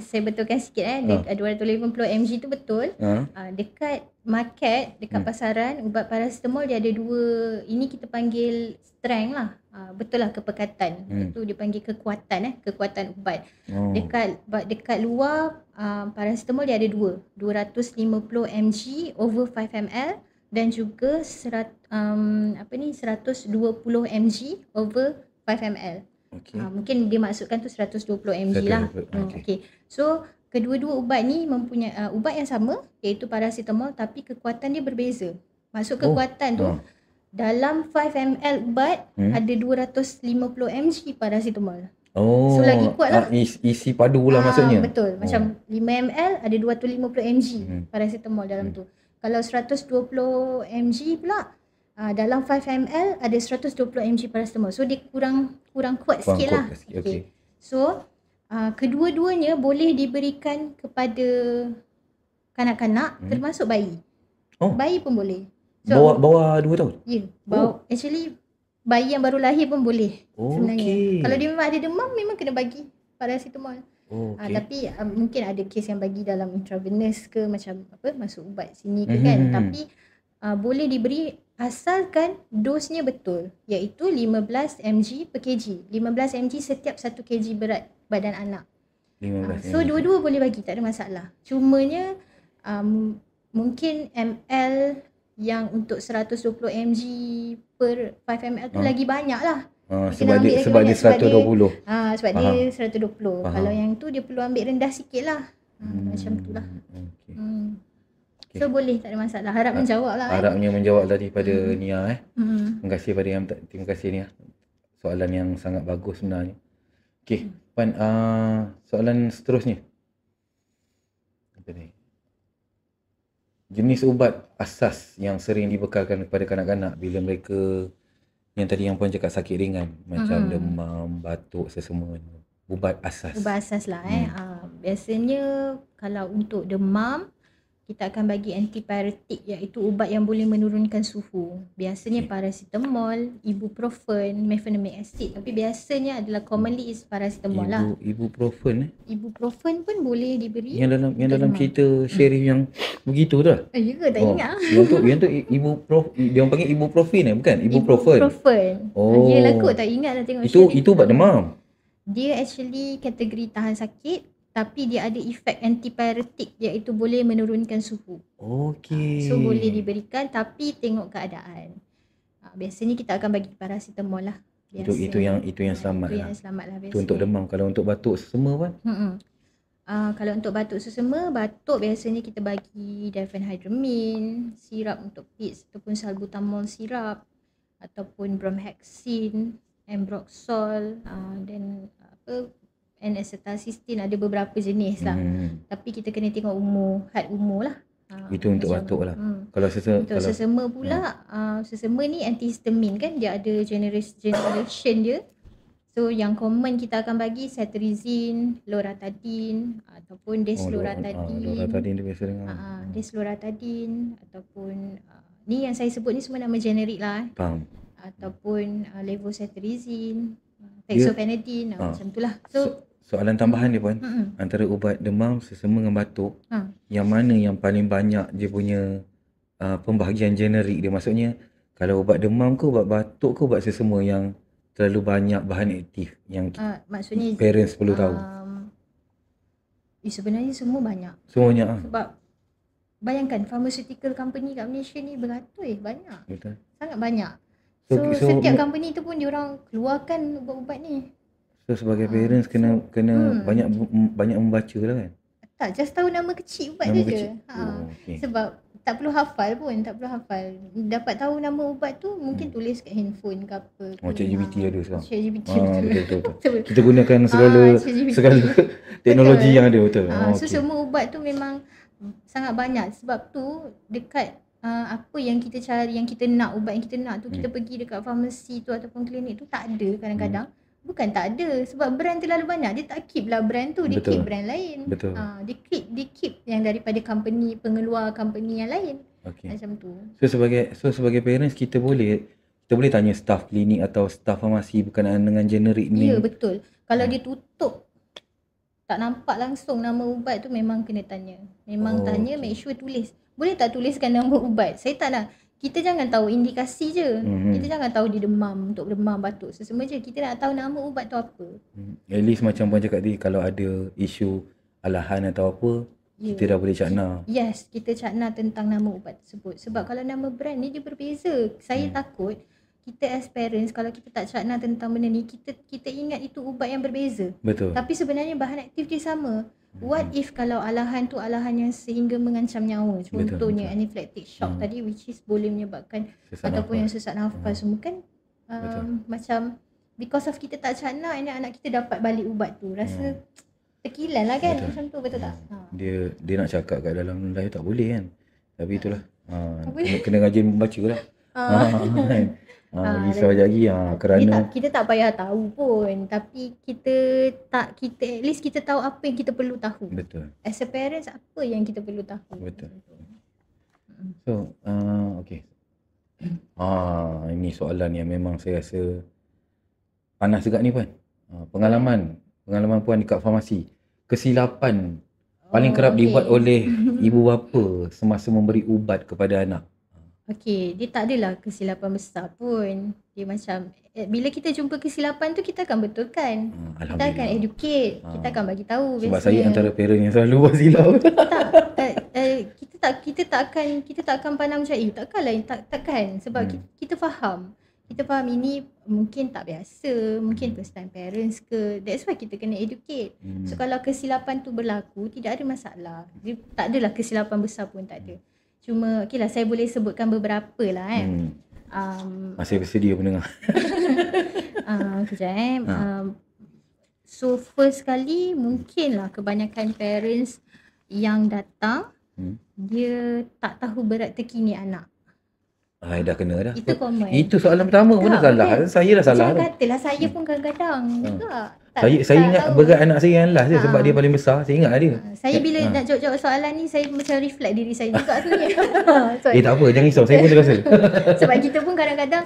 saya betulkan sikit 250 mg tu betul. Dekat market, dekat pasaran, ubat paracetamol dia ada dua. Ini kita panggil strength lah. Betul lah, kepekatan. Itu dia panggil kekuatan kekuatan ubat. Dekat luar paracetamol dia ada 250 mg over 5 ml dan juga 120 mg over 5 ml. Mungkin dia maksudkan tu 120 mg lah. Okay. So kedua-dua ubat ni mempunyai ubat yang sama, iaitu paracetamol, tapi kekuatan dia berbeza. Maksud kekuatan tu dalam 5 ml ubat ada 250 mg paracetamol. So lagi kuat lah. Isi padu lah maksudnya. Betul. Macam 5 ml ada 250 mg paracetamol dalam tu. Kalau 120 mg pula dalam 5 ml ada 120 mg paracetamol. So dia kurang kuat sikit lah. Okay. So kedua-duanya boleh diberikan kepada kanak-kanak termasuk bayi. Bayi pun boleh. So, bawah 2 tahun? Ya. Actually bayi yang baru lahir pun boleh sebenarnya. Kalau dia memang ada demam, memang kena bagi paracetamol. Tapi mungkin ada kes yang bagi dalam intravenous ke, macam masuk ubat sini ke kan. Tapi boleh diberi asalkan dosnya betul, iaitu 15 mg per kg. 15 mg setiap 1 kg berat badan anak. So dua-dua boleh bagi, tak ada masalah. Cumanya mungkin ml yang untuk 120 mg per 5 ml tu lagi banyak lah. Sebab dia 120. Sebab dia 120. Kalau yang tu dia perlu ambil rendah sikit lah. Macam tu lah. So boleh, tak ada masalah. Harap menjawab lah. Harapnya menjawab tadi pada Nia. Terima kasih Nia. Soalan yang sangat bagus sebenarnya. Okey, Puan, soalan seterusnya. Apa ni? Jenis ubat asas yang sering dibekalkan kepada kanak-kanak bila mereka yang tadi yang Puan cakap sakit ringan, macam demam, batuk, sesama. Ubat asas. Ubat asas lah biasanya kalau untuk demam, kita akan bagi antipyretik, iaitu ubat yang boleh menurunkan suhu. Biasanya paracetamol, ibuprofen, mefenamic acid. Tapi biasanya adalah commonly is paracetamol lah. Ibuprofen Ibuprofen pun boleh diberi. Yang dalam cerita Sherif yang begitu tu lah. Ya ke? Tak ingat. Yang tu dia orang panggil ibuprofen bukan? Ibuprofen. Yelah kot, tak ingat lah tengok Sherif. Itu ubat demam. Dia actually kategori tahan sakit, tapi dia ada efek antipyretik, iaitu boleh menurunkan suhu. Okey. So boleh diberikan, tapi tengok keadaan. Biasanya kita akan bagi paracetamol lah. Itu yang selamat lah. Yang selamat lah biasanya. Itu untuk demam. Kalau untuk batuk sesama Puan? Kalau untuk batuk sesama, batuk biasanya kita bagi diphenhydramine, sirap untuk PITS ataupun salbutamol sirap, ataupun bromhexine, ambroxol, dan N-acetylcysteine. Ada beberapa jenis lah. Tapi kita kena tengok had umur lah. Itu untuk batuk lah. Kalau sesama pula, sesama ni antihistamin kan, dia ada generation dia. So yang common kita akan bagi cetirizine, loratadine ataupun desloratadine. Loratadine tu biasa dengar. Desloratadine ataupun ni yang saya sebut ni semua nama generik lah. Faham. Ataupun levocetirizine, fexofenadine, macam tu lah. Soalan tambahan dia Puan, antara ubat demam, sesama dengan batuk, yang mana yang paling banyak dia punya pembahagian generik dia? Maksudnya kalau ubat demam ke, ubat batuk ke, ubat sesama yang terlalu banyak bahan aktif yang maksudnya parents perlu tahu? Sebenarnya semua banyak. Sebab bayangkan pharmaceutical company kat Malaysia ni beratus, banyak. Betul. Sangat banyak. So setiap company tu pun diorang keluarkan ubat-ubat ni. So sebagai parents kena banyak membaca lah kan? Tak, just tahu nama kecil ubat tu je. Sebab tak perlu hafal pun, dapat tahu nama ubat tu mungkin tulis kat handphone ke apa. ChatGPT ada sekarang. ChatGPT betul. Kita gunakan segala teknologi yang ada, betul. So semua ubat tu memang sangat banyak. Sebab tu dekat apa yang kita cari, yang kita nak, ubat yang kita nak tu, kita pergi dekat farmasi tu ataupun klinik tu tak ada kadang-kadang. Bukan tak ada, sebab brand terlalu banyak. Dia tak keep lah brand tu, dia keep brand lain. Betul. Dia keep yang daripada company, pengeluar company yang lain. Macam tu. So sebagai parents kita boleh tanya staff klinik atau staff farmasi berkenaan dengan generik ni. Ya, betul. Kalau dia tutup tak nampak langsung nama ubat tu, memang kena tanya. Memang tanya, make sure tulis. Boleh tak tuliskan nama ubat? Saya tak nak. Kita jangan tahu indikasi je. Kita jangan tahu dia demam, untuk demam, batuk, sesama je. Kita nak tahu nama ubat tu apa. At least macam Puan cakap tadi, kalau ada isu alahan atau apa, kita dah boleh cakna. Yes, kita cakna tentang nama ubat tersebut. Sebab kalau nama brand ni dia berbeza. Saya takut kita as parents, kalau kita tak cakna tentang benda ni, kita ingat itu ubat yang berbeza. Betul. Tapi sebenarnya bahan aktif dia sama. What if kalau alahan tu alahan yang sehingga mengancam nyawa? Contohnya anaphylactic shock tadi, which is boleh menyebabkan sesak ataupun nafas. Yang sesak nafas semua kan. Macam because of kita tak cakna, anak-anak kita dapat balik ubat tu. Rasa terkilan lah kan. Macam tu, betul tak? Dia nak cakap kat dalam live tak boleh kan. Tapi itulah. Kena rajin membaca lah. Risau lagi kerana kita tak payah tahu pun, tapi kita at least kita tahu apa yang kita perlu tahu. Betul. As a parents, apa yang kita perlu tahu. Betul. So okay. Ini soalan yang memang saya rasa panas juga ni Puan. Pengalaman Puan dekat farmasi. Kesilapan paling kerap dibuat oleh ibu bapa semasa memberi ubat kepada anak. Okey, dia tak adalah kesilapan besar pun. Dia macam, bila kita jumpa kesilapan tu, kita akan betulkan. Kita akan educate. Kita akan bagi tahu. Sebab saya antara parent yang selalu buat silap. Kita tak akan pandang macam, takkanlah, takkan. Sebab kita faham. Kita faham ini mungkin tak biasa, mungkin first time parents ke. That's why kita kena educate. So kalau kesilapan tu berlaku, tidak ada masalah. Dia, tak adalah kesilapan besar pun, tak ada. Cuma okeylah, saya boleh sebutkan beberapa lah kan. Masih bersedia pendengar. Kejap so first kali mungkinlah kebanyakan parents yang datang dia tak tahu berat terkini anak. Dah kena dah. Itu common. Itu soalan pertama pun dah salah. Saya dah salah. Macam katalah saya pun kadang-kadang juga. Saya ingat berat anak saya yang last je sebab dia paling besar. Saya ingat dia. Saya bila nak jawab soalan ni, saya macam reflect diri saya juga sebenarnya. Tak apa, jangan risau. Saya pun terasa. Sebab kita pun kadang-kadang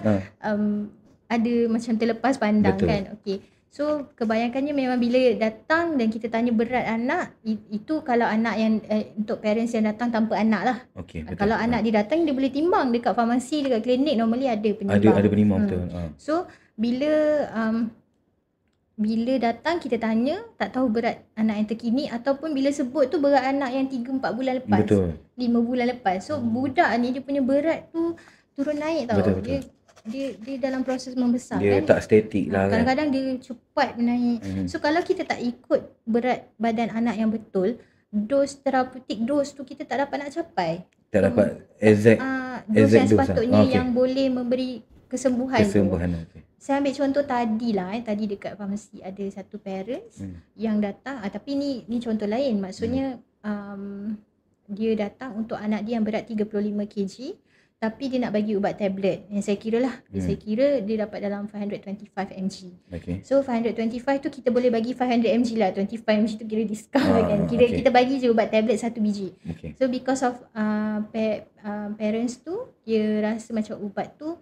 ada macam terlepas pandang. Betul. Kan. Okay. So kebanyakannya memang bila datang dan kita tanya berat anak, itu kalau anak yang untuk parents yang datang tanpa anak lah. Okay, kalau anak dia datang, dia boleh timbang dekat farmasi, dekat klinik, normally ada penimbang. Ada penimbang betul. So bila datang kita tanya, tak tahu berat anak yang terkini, ataupun bila sebut tu berat anak yang 3-4 bulan lepas. Betul. 5 bulan lepas. So budak ni dia punya berat tu turun naik tau. Betul. Dia dalam proses membesar. Dia kan? Tak statik lah kan. Kadang-kadang dia cepat menaik. So kalau kita tak ikut berat badan anak yang betul, dos terapeutik, dos tu kita tak dapat nak capai. Tak dapat exact dos yang sepatutnya yang boleh memberi kesembuhan tu. Okay. Saya ambil contoh tadi lah. Tadi dekat farmasi ada satu parents yang datang. Tapi ni contoh lain. Maksudnya dia datang untuk anak dia yang berat 35 kg. Tapi dia nak bagi ubat tablet. Yang saya kira lah. Saya kira dia dapat dalam 525 mg. Okay. So 525 tu kita boleh bagi 500 mg lah. 25 mg tu kira discount lah kan. Kita bagi je ubat tablet 1 biji. Okay. So because of parents tu, dia rasa macam ubat tu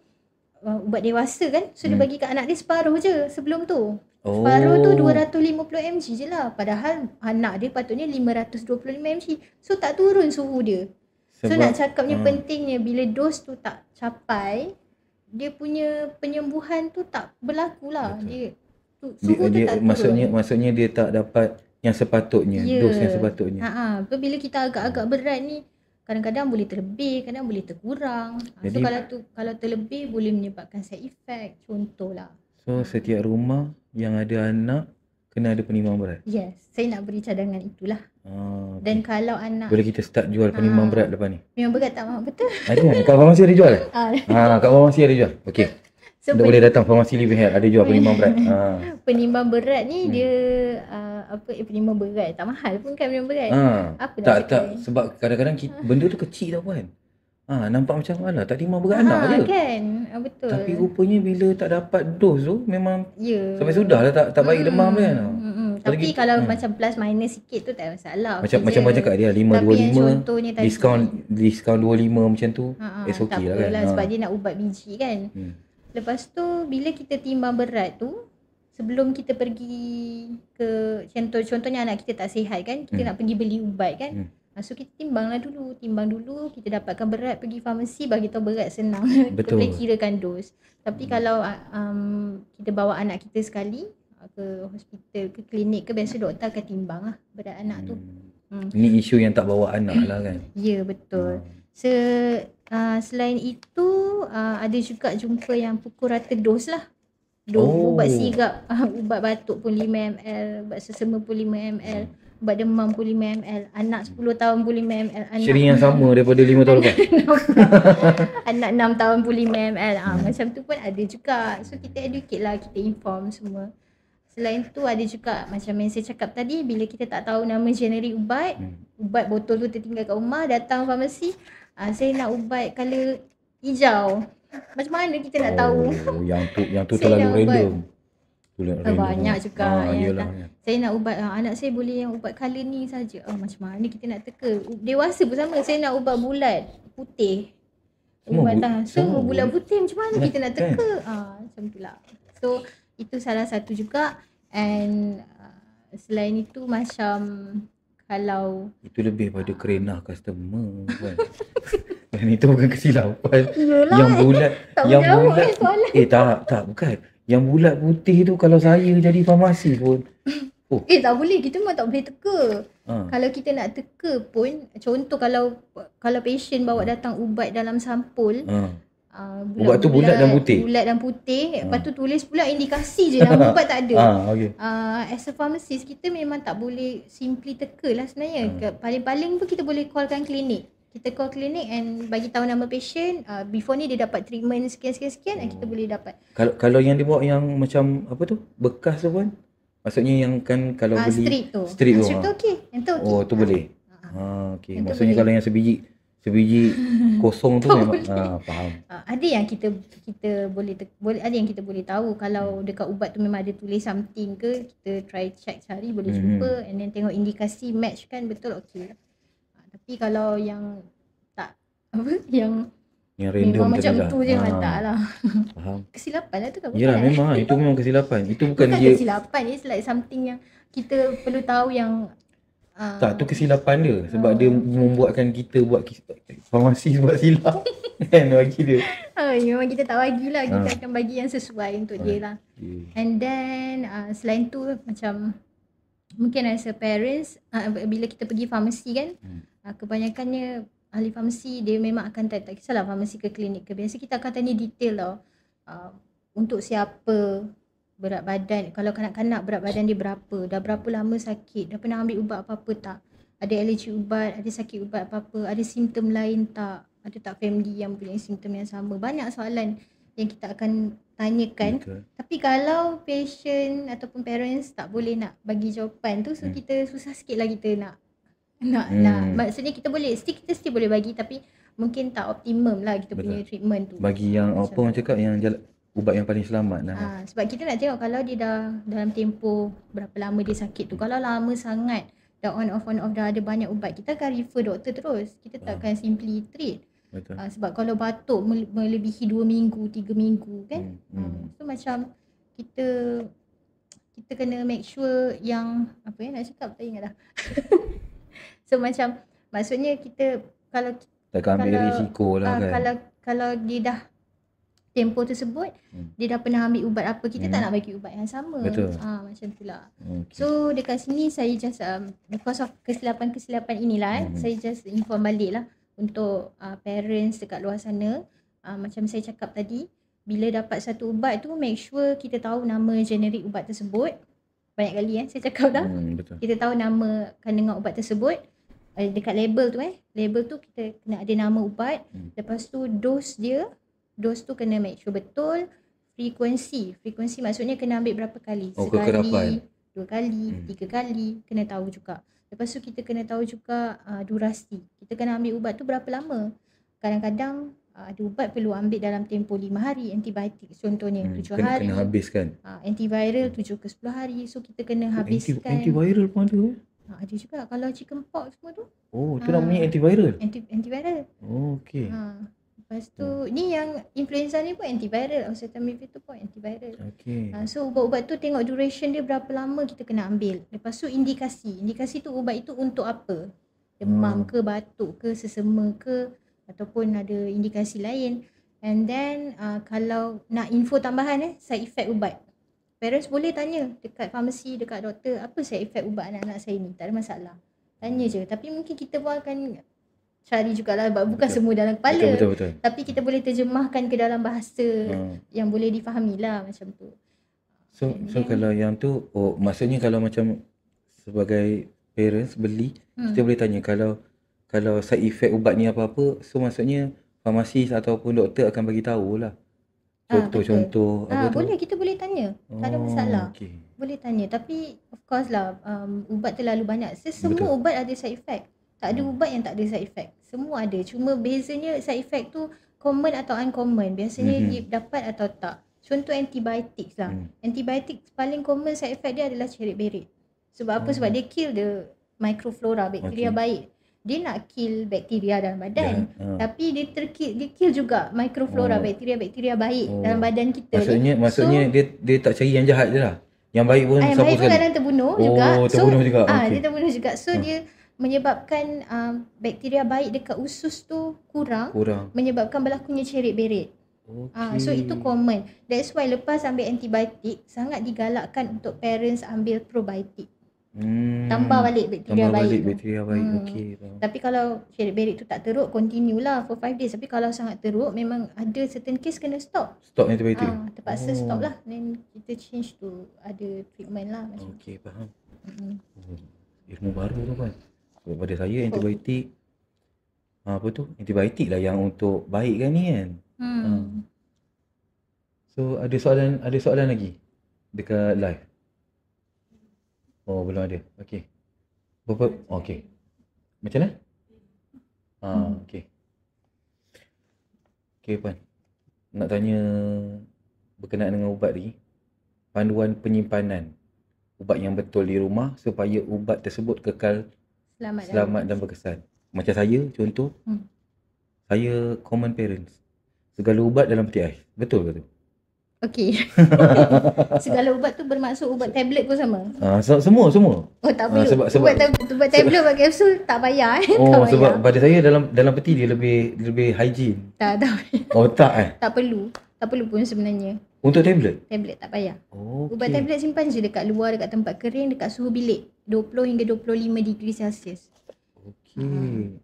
ubat dewasa kan. So dia bagi kat anak dia separuh je sebelum tu. Separuh tu 250 mg je lah. Padahal anak dia patutnya 525 mg. So tak turun suhu dia. So nak cakapnya pentingnya bila dos tu tak capai, dia punya penyembuhan tu tak berlaku lah. Suhu tu tak turun. Maksudnya dia tak dapat yang sepatutnya, dos yang sepatutnya. So bila kita agak-agak berat ni, kadang-kadang boleh terlebih, kadang boleh terkurang. Jadi, so kalau terlebih boleh menyebabkan side effect, contohlah. So setiap rumah yang ada anak kena ada penimbang berat. Yes, saya nak beri cadangan itulah. Dan kalau anak, boleh kita start jual penimbang berat lepas ni. Penimbang berat tak mahal, betul. Ada kan? Kat farmasi ada jual? Kat farmasi ada jual. Okey. So, boleh datang farmasi Living Health, ada jual penimbang berat. Penimbang berat ni dia penimbang berat tak mahal pun kan penimbang berat. Apa tak sebab kadang-kadang benda tu kecil tau kan. Nampak macam alah tak timbang berat anak je. Kan? Betul. Tapi rupanya bila tak dapat dos tu memang sampai sudahlah tak baik demam kan. Tapi kalau macam plus minus sikit tu tak masalah. Macam cakap dia 525 diskaun 25 macam tu. It's okay lah kan. Sebab dia nak ubat biji kan. Lepas tu bila kita timbang berat tu, sebelum kita pergi ke contohnya anak kita tak sihat kan, kita nak pergi beli ubat kan. So kita timbang dulu, kita dapatkan berat, pergi farmasi bagi tahu berat, senang. Kita boleh kirakan dos. Tapi kalau kita bawa anak kita sekali ke hospital, ke klinik ke, biasa doktor akan timbang lah berat anak tu. Ini isu yang tak bawa anak lah kan. Ya, betul. Selain itu ada juga jumpa yang pukul rata dos lah. Ubat sirap, ubat batuk pun 5 ml, ubat sesama pun 5 ml, ubat demam pun 5 ml, anak 10 tahun pun 5 ml, anak Seri yang sama daripada 5 tahun lepas. anak 6 tahun pun 5 ml. Macam tu pun ada juga. So kita educate lah, kita inform semua. Selain tu ada juga macam yang saya cakap tadi, bila kita tak tahu nama generik ubat, ubat botol tu tertinggal kat rumah, datang farmasi, saya nak ubat colour hijau. Macam mana kita nak tahu? Yang tu terlalu random. Banyak juga. Saya nak ubat, anak saya boleh yang ubat colour ni saja. Macam mana kita nak teka? Dewasa pun sama, saya nak ubat bulat putih. Semua bulat putih, macam mana kita nak teka? Macam tu lah. So itu salah satu juga. And selain itu macam kalau itu lebih pada kerenah customer kan. Dan itu bukan kesilapan. Yelah, yang bulat tak bukan. Yang bulat putih tu kalau saya jadi farmasi pun tak boleh, kita memang tak boleh teka. Kalau kita nak teka pun, contoh kalau patient bawa datang ubat dalam sampul, ubat tu bulat dan putih. Lepas tu tulis pula indikasi je, nama ubat tak ada. As a pharmacist, kita memang tak boleh simply teka lah sebenarnya. Paling-paling pun kita boleh callkan klinik. Kita call klinik and bagi tahu nama patient, before ni dia dapat treatment sekian, kita boleh dapat. Kalau yang dibawa yang macam apa tu, bekas tu pun, maksudnya yang kan kalau beli street tu okey. Yang tu okey. Tu boleh. Okey. Maksudnya boleh. Kalau yang sebiji kosong tu memang faham. Ada yang kita boleh ada yang kita boleh tahu kalau dekat ubat tu memang ada tulis something ke, kita try check cari boleh jumpa and then tengok indikasi match kan, betul okey. Tapi kalau yang tak yang random macam tu je tak lah. Faham. Kesilapan lah tu kan. Yalah, memang itu memang kesilapan. Itu bukan kesilapan, it's like something yang kita perlu tahu yang tak, tu kesilapan dia sebab dia membuatkan kita buat farmasi buat silap kan bagi dia. Memang kita tak bagilah, kita akan bagi yang sesuai untuk dia lah. And then selain tu macam mungkin as a parents, bila kita pergi farmasi kan, kebanyakannya ahli farmasi dia memang akan tak kisahlah farmasi ke klinik ke, biasa kita akan tanya detail tau, untuk siapa, berat badan, kalau kanak-kanak berat badan dia berapa, dah berapa lama sakit, dah pernah ambil ubat apa-apa tak, ada alergi ubat, ada sakit ubat apa-apa, ada simptom lain tak, ada tak family yang punya simptom yang sama. Banyak soalan yang kita akan tanyakan. Betul. Tapi kalau patient ataupun parents tak boleh nak bagi jawapan tu, so kita susah sikit lah kita nak maksudnya kita boleh kita still boleh bagi, tapi mungkin tak optimum lah kita punya treatment tu. Bagi yang apa orang cakap, yang ubat yang paling selamat lah. Sebab kita nak tengok kalau dia dah dalam tempoh berapa lama dia sakit tu. Kalau lama sangat, dah on off dah ada banyak ubat, kita akan refer doktor terus. Kita tak akan simply treat. Betul. Sebab kalau batuk melebihi 2 minggu, 3 minggu kan. So macam kita kena make sure yang apa nak cakap, tak ingat dah. So macam maksudnya kita kalau ambil risiko lah kan. Kalau dia dah tempoh tersebut, dia dah pernah ambil ubat apa, kita tak nak bagi ubat yang sama. Betul. Macam itulah. Okay. So dekat sini saya just because of kesilapan inilah saya just inform balik lah untuk parents dekat luar sana. Macam saya cakap tadi, bila dapat satu ubat tu, make sure kita tahu nama generik ubat tersebut. Banyak kali saya cakap dah. Betul. Kita tahu nama kandungan ubat tersebut. Dekat label tu label tu kita kena ada nama ubat. Lepas tu dos tu kena make sure betul. Frekuensi maksudnya kena ambil berapa kali, sekali, 2 kali, 3 kali, kena tahu juga. Lepas tu kita kena tahu juga durasi, kita kena ambil ubat tu berapa lama. Kadang-kadang ada ubat perlu ambil dalam tempoh 5 hari, antibiotik contohnya 7 hari kena habiskan. Antiviral 7 ke 10 hari, so kita kena habiskan. Antiviral pun ada. Ada juga kalau chicken pox semua tu. Tu namanya antiviral. Antiviral. Okey. Lepas tu ni yang influenza ni pun antiviral, oseltamivir tu pun antiviral. Okey. So ubat-ubat tu tengok duration dia berapa lama kita kena ambil. Lepas tu indikasi tu ubat itu untuk apa? Demam ke, batuk ke, sesama ke, ataupun ada indikasi lain. And then kalau nak info tambahan side effect ubat, parents boleh tanya dekat farmasi, dekat doktor, apa side effect ubat anak-anak saya ni, tak ada masalah. Tanya je. Tapi mungkin kita pun akan cari jugalah, bukan semua dalam kepala. Betul. Tapi kita boleh terjemahkan ke dalam bahasa yang boleh difahami lah, macam tu. So kalau yang tu, maksudnya kalau macam sebagai parents beli, kita boleh tanya kalau side effect ubat ni apa-apa, so maksudnya farmasis ataupun doktor akan bagi tahulah. Contoh apa tu? Boleh, kita boleh tanya. Tak ada masalah. Okay. Boleh tanya. Tapi of course lah, ubat terlalu banyak. Semua ubat ada side effect. Tak ada ubat yang tak ada side effect. Semua ada. Cuma bezanya side effect tu common atau uncommon. Biasanya dapat atau tak. Contoh antibiotik lah. Antibiotik paling common side effect dia adalah cerit-berit. Sebab apa? Sebab dia kill the microflora, bakteria baik. Dia nak kill bakteria dalam badan. Tapi dia kill juga microflora, bakteria-bakteria baik dalam badan kita. Maksudnya dia tak cari yang jahat je lah. Yang baik pun yang baik pun kadang terbunuh juga. Terbunuh juga. Dia terbunuh juga. So dia menyebabkan bakteria baik dekat usus tu kurang. Menyebabkan berlakunya cerit-berit. So itu common. That's why lepas ambil antibiotik sangat digalakkan untuk parents ambil probiotik. Tambah balik bakteria baik. Okey. Tapi kalau cerit-berit tu tak teruk, continue lah for 5 days. Tapi kalau sangat teruk, memang ada certain case kena stop. Stop antibiotik. Terpaksa stop lah. Then kita change to ada treatment lah macam. Okey, faham. Ilmu baru tu kan. So, pada saya antibiotik apa tu? Antibiotik lah yang untuk baik kan ni kan. So ada soalan lagi dekat live. Belum ada. Okey. Okey. Macam mana? Okey. Okey Puan. Nak tanya berkenaan dengan ubat lagi. Panduan penyimpanan ubat yang betul di rumah supaya ubat tersebut kekal selamat dan berkesan. Macam saya contoh. Saya common parents. Segala ubat dalam peti ais. Betul ke tu? Okey. Segala ubat tu bermaksud ubat tablet pun sama? Semua. Tak perlu. Ubat tablet, ubat kapsul tak payah. Sebab pada saya dalam peti dia lebih hygiene. Tak. Tak Tak perlu. Tak perlu pun sebenarnya. Untuk tablet? Tablet tak payah. Ubat tablet simpan je dekat luar, dekat tempat kering, dekat suhu bilik 20 hingga 25 degree Celsius. Okey.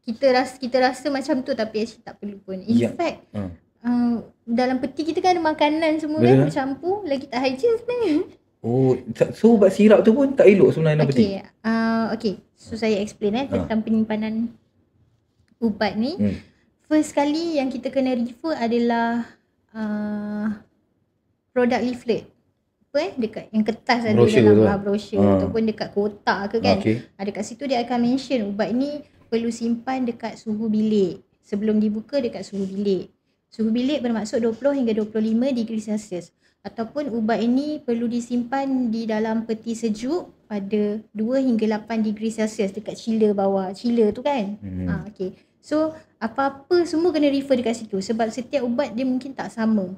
Kita rasa macam tu tapi actually tak perlu pun. In fact, dalam peti kita kan ada makanan semua kan bercampur, lagi tak hygiene sebenarnya. So ubat sirap tu pun tak elok sebenarnya dalam peti. Okey. So saya explain tentang penyimpanan ubat ni. First kali yang kita kena refer adalah product leaflet. Dekat yang kertas ada dalam brochure ataupun dekat kotak ke kan. Ada kat situ dia akan mention ubat ni perlu simpan dekat suhu bilik. Sebelum dibuka dekat suhu bilik. Suhu bilik bermaksud 20 hingga 25 degree Celsius. Ataupun ubat ini perlu disimpan di dalam peti sejuk pada 2 hingga 8 degree Celsius dekat chiller bawah. Chiller tu kan. Okay. So apa-apa semua kena refer dekat situ. Sebab setiap ubat dia mungkin tak sama.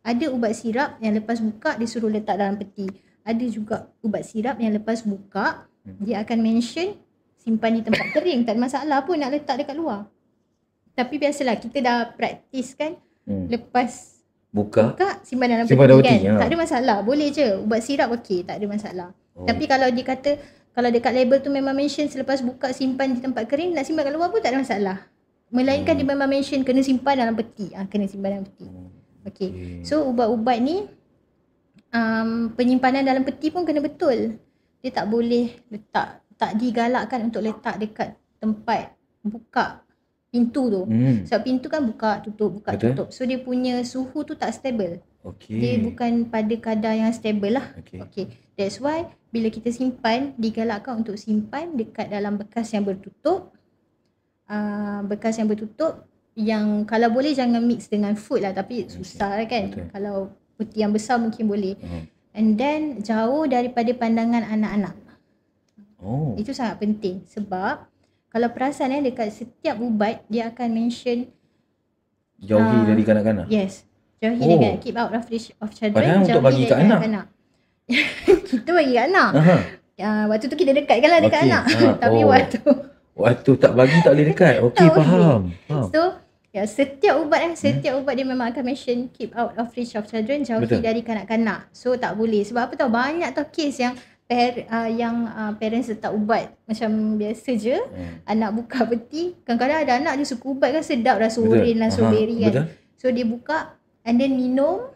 Ada ubat sirap yang lepas buka dia suruh letak dalam peti. Ada juga ubat sirap yang lepas buka dia akan mention simpan di tempat kering. Tak ada masalah pun nak letak dekat luar. Tapi biasalah kita dah praktis kan. Lepas buka simpan dalam peti kan. Tak ada masalah. Boleh je. Ubat sirap okey. Tak ada masalah. Tapi kalau dia kata kalau dekat label tu memang mention selepas buka simpan di tempat kering, nak simpan kat luar pun tak ada masalah. Melainkan dia memang mention kena simpan dalam peti. Kena simpan dalam peti. Okey. So ubat-ubat ni penyimpanan dalam peti pun kena betul. Dia tak boleh letak, tak digalakkan untuk letak dekat tempat buka pintu tu. Sebab pintu kan buka tutup. So dia punya suhu tu tak stable. Dia bukan pada kadar yang stable lah. Okay. That's why bila kita simpan, digalakkan untuk simpan dekat dalam bekas yang bertutup. Bekas yang bertutup yang kalau boleh jangan mix dengan food lah, tapi susah kan. Kalau peti yang besar mungkin boleh. And then jauh daripada pandangan anak-anak. Itu sangat penting sebab Kalau perasan dekat setiap ubat dia akan mention Jauhi dari kanak-kanak. yes, jauhi Oh. dengan keep out of reach of children, Padahal untuk jauhi bagi dari kat anak. kanak-kanak. Kita bagi kat anak. Aha. Waktu tu kita dekatkan lah dekat Okey. anak. Tapi Oh. waktu tak bagi tak boleh dekat. Okey, Tak boleh. faham. so setiap ubat setiap ubat dia memang akan mention keep out of reach of children, jauhi Betul. dari kanak-kanak. So tak boleh. Sebab apa tahu, banyak tau kes yang parents letak ubat macam biasa je. Anak buka peti, kadang-kadang ada anak dia suka ubat kan, sedap lah, sorin lah, strawberry kan. Betul. So dia buka and then minum.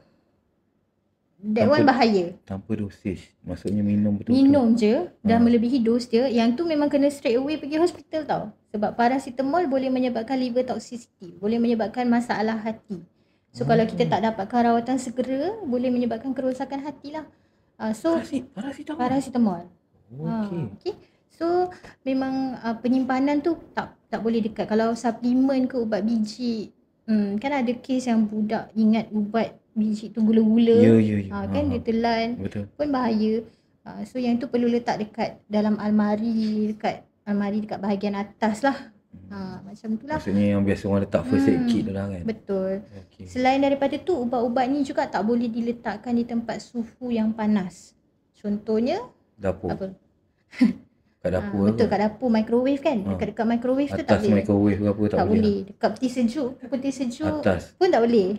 That Tanpa- one bahaya. Tanpa dosage. Maksudnya minum betul-betul. Minum je dah melebihi dos dia, yang tu memang kena straight away pergi hospital tau. Sebab paracetamol boleh menyebabkan liver toxicity, boleh menyebabkan masalah hati. So kalau kita tak dapatkan rawatan segera, boleh menyebabkan kerosakan hati lah. So paracetamol. Okey. Okay. So memang penyimpanan tu tak boleh dekat. Kalau suplemen ke ubat biji, kan ada kes yang budak ingat ubat biji tu gula-gula. Ya. Kan dia telan. Betul. Pun bahaya. So yang tu perlu letak dekat dalam almari, dekat bahagian atas lah. Macam tu lah. Maksudnya yang biasa orang letak first aid kit tu lah kan. Betul. Okey. Selain daripada tu, ubat-ubat ni juga tak boleh diletakkan di tempat suhu yang panas. Contohnya Dapur. apa? Kat dapur. Betul, kat dapur microwave kan. Dekat microwave tu tak Atas boleh. microwave ke apa tak boleh. boleh. Dekat peti sejuk Atas. pun tak boleh.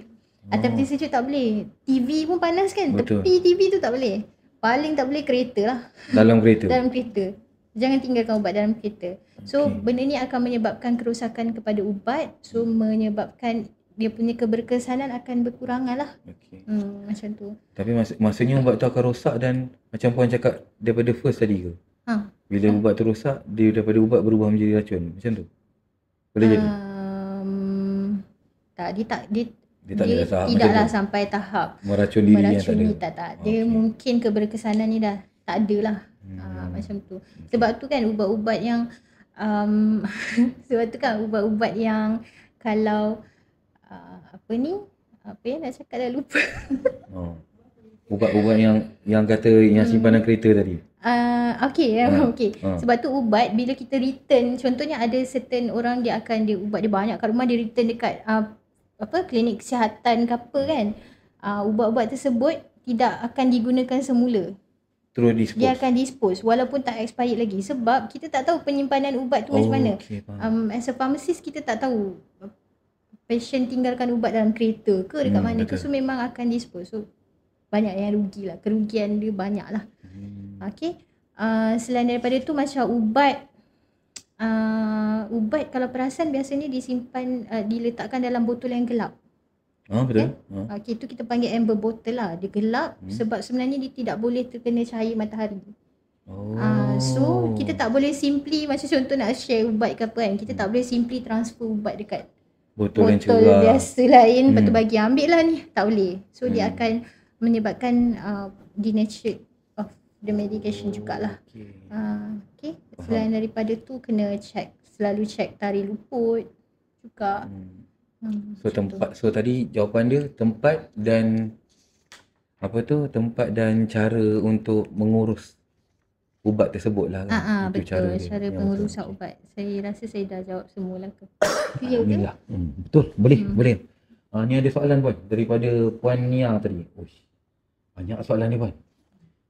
Atas peti sejuk tak boleh. TV pun panas kan. Betul. Tepi TV tu tak boleh. Paling tak boleh kereta lah. Dalam kereta. Dalam kereta. Jangan tinggalkan ubat dalam kereta. So benda ni akan menyebabkan kerosakan kepada ubat. So menyebabkan dia punya keberkesanan akan berkurangan lah. Okey. Macam tu. Tapi maksudnya ubat tu akan rosak dan macam puan cakap daripada first tadi ke? Bila ubat tu rosak, dia daripada ubat berubah menjadi racun. Macam tu? Boleh jadi? Tak, dia tak ada tahap macam tidaklah tu? sampai tahap Meracun diri yang tak ada? meracuni, tak. Dia mungkin keberkesanan ni dah tak ada lah. Macam tu. Sebab tu kan ubat-ubat yang ubat-ubat yang kalau apa nak cakap dah lupa. Ubat-ubat yang kata yang simpanan kereta tadi. Okey. Sebab tu ubat bila kita return, contohnya ada certain orang dia ubat dia banyak kat rumah, dia return dekat klinik kesihatan ke apa kan. Ubat-ubat tersebut tidak akan digunakan semula. Terus dispose. Dia akan dispose walaupun tak expired lagi, sebab kita tak tahu penyimpanan ubat tu macam mana. Okay, As a pharmacist, kita tak tahu patient tinggalkan ubat dalam kereta ke dekat mana ke. So memang akan dispose. So banyak yang rugi lah. Kerugian dia banyak lah. Okay. Selain daripada tu macam ubat kalau perasan biasanya disimpan diletakkan dalam botol yang gelap. Betul. Okay, tu kita panggil amber bottle lah. Dia gelap sebab sebenarnya dia tidak boleh terkena cahaya matahari. So kita tak boleh simply, macam contoh nak share ubat ke apa kan, kita tak boleh simply transfer ubat dekat Botol yang cerah biasa lain lepas tu bagi ambil lah ni. Tak boleh. So dia akan menyebabkan denatured of the medication jugalah. Okay. Selain daripada tu kena selalu check tarikh luput juga. So tadi jawapan dia tempat dan tempat dan cara untuk mengurus ubat tersebut lah kan. Itu Betul, cara dia. pengurusan ubat. Saya rasa saya dah jawab semua lah ke. Ya ke? Alhamdulillah. Betul, boleh. Ni ada soalan puan daripada Puan Nia tadi. Banyak soalan ni puan.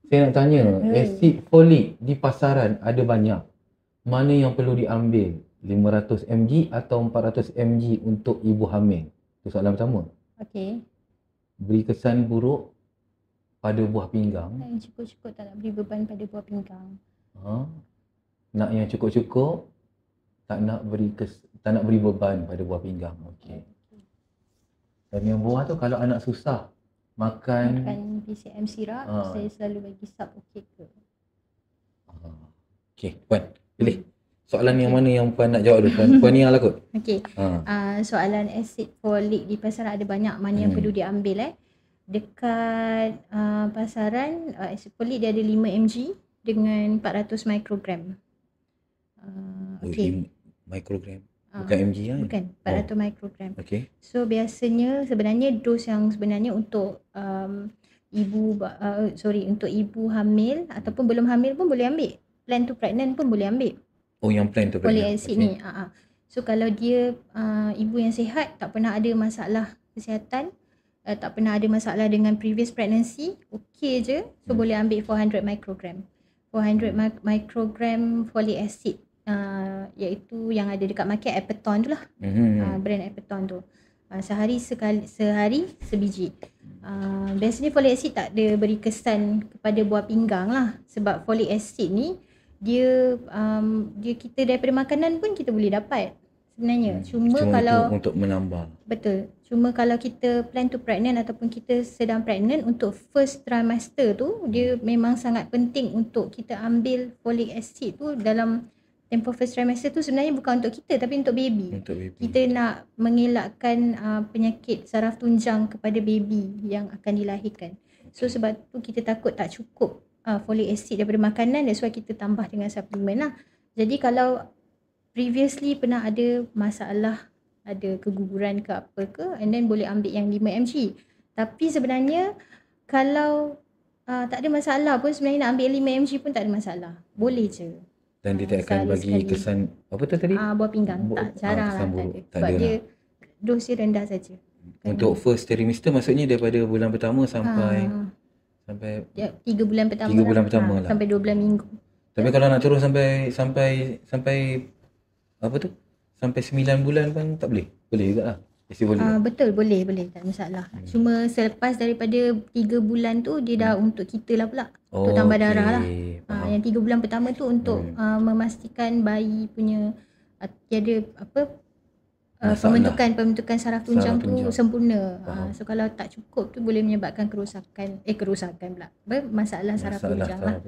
Saya nak tanya, asid folik di pasaran ada banyak. Mana yang perlu diambil? 500 mg atau 400 mg untuk ibu hamil? Itu soalan pertama. Okey. Beri kesan buruk pada buah pinggang. Yang cukup-cukup, tak nak beri beban pada buah pinggang. Nak yang cukup-cukup, tak nak beri beban pada buah pinggang. Okey. Dan yang buah tu kalau anak susah makan PCM sirap, saya selalu bagi sub okey ke. Okey, puan, pilih. Soalan yang mana yang puan nak jawab dulu? Puan Nia lah kot. Okey. Soalan asid folik di pasaran ada banyak, mana yang perlu diambil dekat pasaran asid folik dia ada 5 mg dengan 400 mikrogram. Okey. Mikrogram. Bukan mg kan? Bukan, 400 mikrogram. Okey. So biasanya sebenarnya dos yang sebenarnya untuk untuk ibu hamil ataupun belum hamil pun boleh ambil. Plan to pregnant pun boleh ambil. Oh, yang plan tu folic pregnant. acid ni. So kalau dia ibu yang sihat, tak pernah ada masalah kesihatan, tak pernah ada masalah dengan previous pregnancy, okey je. So boleh ambil 400 microgram. 400 microgram folic acid, iaitu yang ada dekat market Epiton tu lah. Brand Epiton tu. Sehari sebiji. Biasanya folic acid tak ada beri kesan kepada buah pinggang lah, sebab folic acid ni dia kita daripada makanan pun kita boleh dapat sebenarnya. Cuma kalau untuk menambah. Betul. Cuma kalau kita plan to pregnant ataupun kita sedang pregnant, untuk first trimester tu dia memang sangat penting untuk kita ambil folic acid tu dalam tempoh first trimester tu. Sebenarnya bukan untuk kita tapi untuk baby. Kita nak mengelakkan penyakit saraf tunjang kepada baby yang akan dilahirkan. So sebab tu kita takut tak cukup folic acid daripada makanan, that's why kita tambah dengan suplemen lah. Jadi kalau previously pernah ada masalah, ada keguguran ke apa ke, and then boleh ambil yang 5 mg. Tapi sebenarnya kalau tak ada masalah pun, sebenarnya nak ambil 5 mg pun tak ada masalah. Boleh je. Dan dia tak akan bagi kesan apa tu tadi? Buah pinggang. Tak, jarang lah tak ada. Sebab dia dos dia rendah saja. Untuk first trimester maksudnya daripada bulan pertama sampai 3 bulan pertama. 3 bulan pertama lah. Sampai 12 minggu. Tapi kalau nak turun sampai apa tu? Sampai 9 bulan pun tak boleh. Boleh juga lah. Betul, boleh, tak ada masalah. Cuma selepas daripada 3 bulan tu dia dah untuk kita lah pula. Untuk tambah darah lah. Yang 3 bulan pertama tu untuk memastikan bayi punya tiada pembentukan saraf tunjang tu sempurna. So kalau tak cukup tu boleh menyebabkan kerosakan pula. Masalah saraf tunjang lah.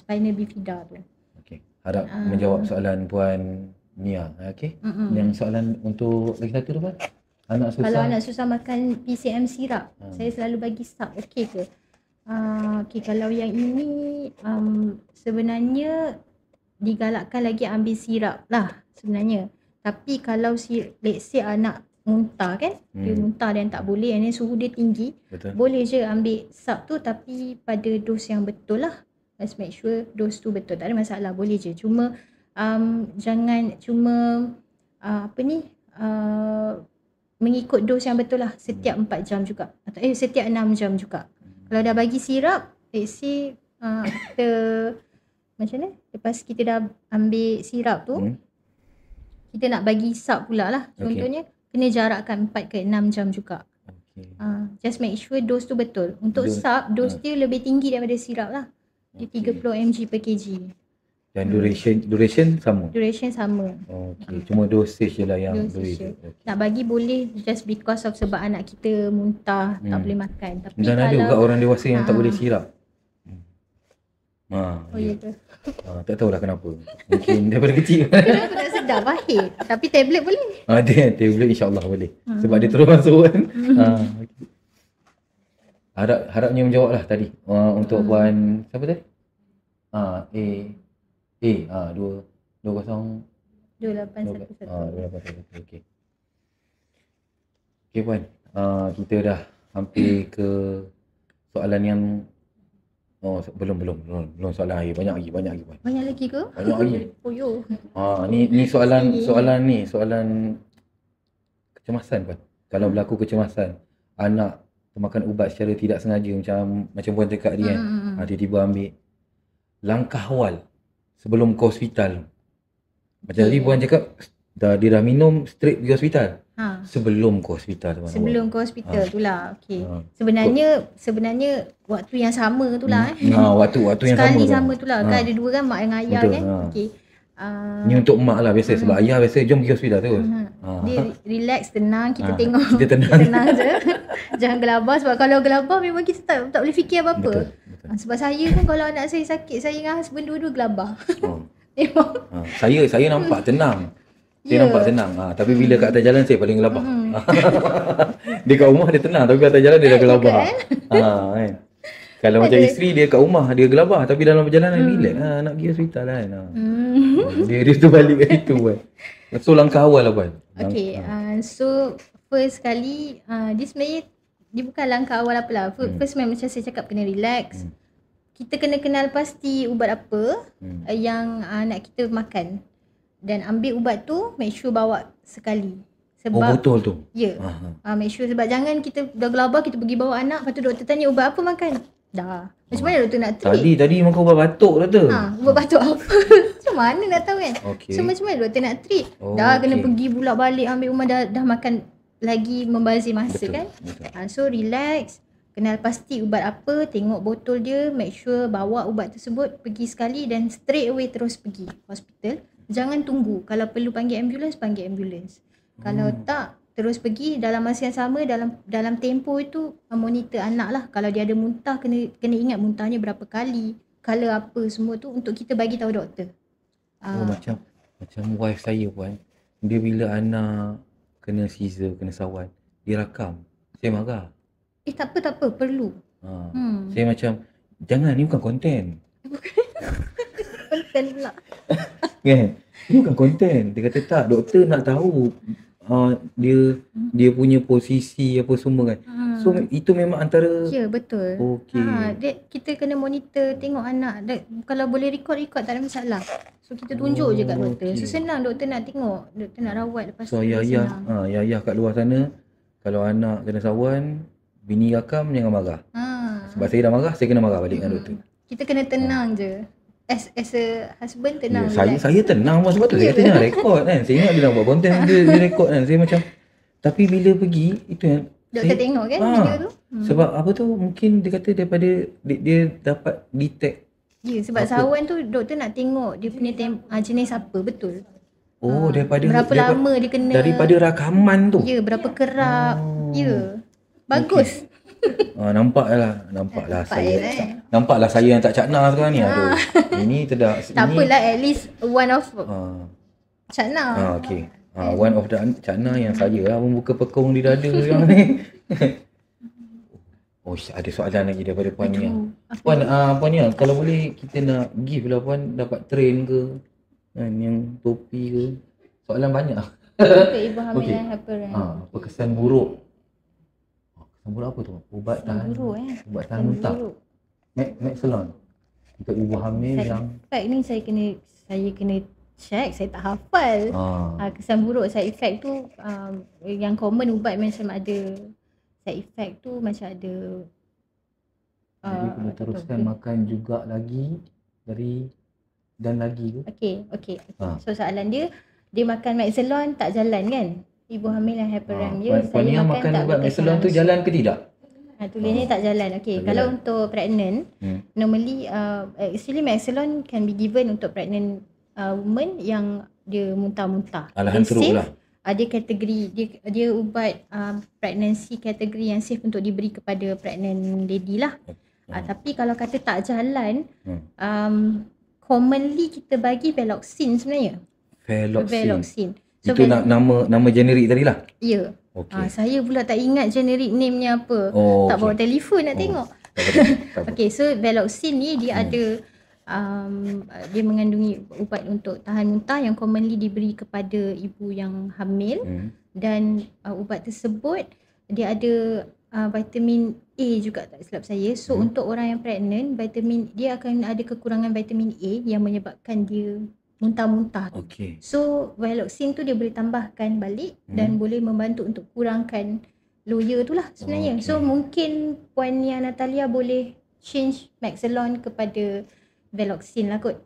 Spina bifida tu. Okey. Harap menjawab soalan Puan Nia. Okey. Yang soalan untuk lagi satu tu Puan. Kalau anak susah makan PCM sirap, saya selalu bagi sub, okey ke? Okey, kalau yang ini sebenarnya digalakkan lagi ambil sirap lah sebenarnya. Tapi kalau let's say anak muntah kan, dia muntah dan tak boleh, and then suhu dia tinggi, boleh je ambil sub tu tapi pada dos yang betul lah. Let's make sure dos tu betul, tak ada masalah, boleh je. Cuma jangan mengikut dos yang betul lah, setiap 4 jam juga atau setiap 6 jam juga. Kalau dah bagi sirap, let's say kita macam mana, lepas kita dah ambil sirap tu, kita nak bagi sub pula lah. Contohnya kena jarakkan 4 ke 6 jam juga. Just make sure dos tu betul. Untuk sub, dos dia lebih tinggi daripada sirap lah. Dia 30 mg per kg. Dan duration sama? Duration sama. Okey, cuma dosage je lah yang berbeza. Nak bagi boleh just because of sebab anak kita muntah, tak boleh makan. Tapi dan ada juga orang dewasa yang tak boleh sirap. Ya ke? Tak tahulah kenapa. Mungkin daripada kecil. Kenapa tak sedap pahit? Tapi tablet boleh. Ada tablet insya-Allah boleh. Sebab dia terus masuk kan. Harapnya menjawab lah tadi. Untuk Puan siapa tadi? 2811. Okey. Okey Puan. Kita dah hampir ke soalan yang belum soalan akhir. Banyak lagi Puan. Banyak lagi ke? Banyak lagi. Yo. Ni soalan kecemasan Puan. Kalau berlaku kecemasan, anak termakan ubat secara tidak sengaja macam Puan cakap tadi kan. Tiba-tiba ambil langkah awal sebelum ke hospital. Macam tadi Puan cakap dia dah minum straight pergi hospital. Sebelum ke hospital tu. Sebelum ke hospital tu lah. Okey. Sebenarnya waktu yang sama tu lah. Waktu yang sekali sama tu lah. Kan ada dua kan, mak dengan ayah kan. Okey. Ni untuk mak lah biasa sebab ayah biasa jom pergi hospital terus. Dia relax, tenang, kita tengok. Kita tenang je. Jangan gelabah, sebab kalau gelabah memang kita tak boleh fikir apa-apa. Betul. Sebab saya pun kalau anak saya sakit, saya dengan husband dua-dua gelabah. Memang. Saya nampak tenang. Saya nampak tenang. Tapi bila kat atas jalan saya paling gelabah. Dia kat rumah dia tenang tapi kat atas jalan dia dah gelabah. Kan. Kalau macam isteri dia kat rumah dia gelabah tapi dalam perjalanan relax. Nak pergi hospital kan. Dia tu balik kat situ kan. So langkah awal lah Puan. Okay. So first kali dia sebenarnya dia bukan langkah awal apalah. First macam saya cakap kena relax. kita kena kenal pasti ubat apa yang nak kita makan. Dan ambil ubat tu, make sure bawa sekali. Sebab botol tu? Ya. Make sure, sebab jangan kita dah gelabah, kita pergi bawa anak, lepas tu doktor tanya ubat apa makan. Dah. Macam mana doktor nak treat? Tadi makan ubat batuk doktor. Ubat batuk apa? Macam mana nak tahu kan? So macam mana doktor nak treat? Dah kena pergi pulak balik ambil rumah, dah makan lagi membazir masa. Betul, kan? Betul. So relax. Kenal pasti ubat apa, tengok botol dia, make sure bawa ubat tersebut, pergi sekali dan straight away terus pergi hospital. Jangan tunggu. Kalau perlu panggil ambulans, panggil ambulans. Kalau tak, terus pergi dalam masa yang sama, dalam tempoh itu monitor anak lah. Kalau dia ada muntah, kena ingat muntahnya berapa kali, color apa semua tu untuk kita bagi tahu doktor. Macam wife saya pun, dia bila anak kena seizure, kena sawan, dia rakam. Saya marah. Tak apa, perlu. Saya macam, jangan, ni bukan konten. Konten pula. Kan? Ni bukan konten. Dia kata tak, doktor nak tahu dia punya posisi apa semua kan. So itu memang antara. Ya, betul. Kita kena monitor, tengok anak. Kalau boleh record tak ada masalah. So kita tunjuk je kat doktor. So senang doktor nak tengok, doktor nak rawat lepas tu. So ayah kat luar sana, kalau anak kena sawan, bini rakam, jangan marah. Sebab saya dah marah, saya kena marah balik dengan doktor. Kita kena tenang je. As a husband, tenang. Saya tenang pun, sebab tu saya kata jangan rekod kan. Saya ingat dia nak buat konten, dia rekod kan. Saya macam, tapi bila pergi, itu yang doktor tengok kan video tu. Sebab apa tu, mungkin dia kata daripada dia dapat detect. Ya, sebab sawan tu doktor nak tengok dia punya jenis apa, betul. Berapa lama dia kena. Daripada rakaman tu. Ya, berapa kerap. Ya. Bagus. Nampaklah saya yang tak cakna sekarang ni. Aduh. Ini tak apalah, at least one of cakna. One of the cakna yang saya lah membuka pekong di dada yang ni. Ada soalan lagi daripada Puan Nia. Puan Nia, kalau boleh kita nak give lah Puan, dapat train ke kan, yang topi ke. Soalan banyak. Untuk ibu hamil dan hyperan. Apa kesan buruk? Buruk apa tu? Ubat tahan muntah. Maxelon untuk ibu hamil yang ni saya kena check, saya tak hafal. Kesan buruk side effect tu yang common ubat macam ada side effect tu, macam ada jadi perlu teruskan makan juga lagi lagi ke? Okey. So soalan dia makan Maxelon tak jalan kan? Ibu hamil yang hyperam dia, saya makan tak ubat Maxelon tu jalan ke tidak? Tulisnya tak jalan. Kalau untuk pregnant, normally actually Maxelon can be given untuk pregnant woman yang dia muntah-muntah. Alahan teruk lah. Ada kategori dia ubat pregnancy kategori yang safe untuk diberi kepada pregnant lady lah. Tapi kalau kata tak jalan, commonly kita bagi Veloxin sebenarnya. Veloxin. So itu nama generik tadi lah? Ya. Saya pula tak ingat generik name-nya apa. Tak bawa telefon nak tengok. So Veloxin ni dia ada dia mengandungi ubat untuk tahan muntah yang commonly diberi kepada ibu yang hamil. Dan ubat tersebut dia ada vitamin A juga, tak silap saya. So untuk orang yang pregnant, dia akan ada kekurangan vitamin A yang menyebabkan dia muntah-muntah. So Veloxin tu dia boleh tambahkan balik dan boleh membantu untuk kurangkan loya tu lah sebenarnya. So mungkin Puan Nia Natalia boleh change Maxelon kepada Veloxin lah kot.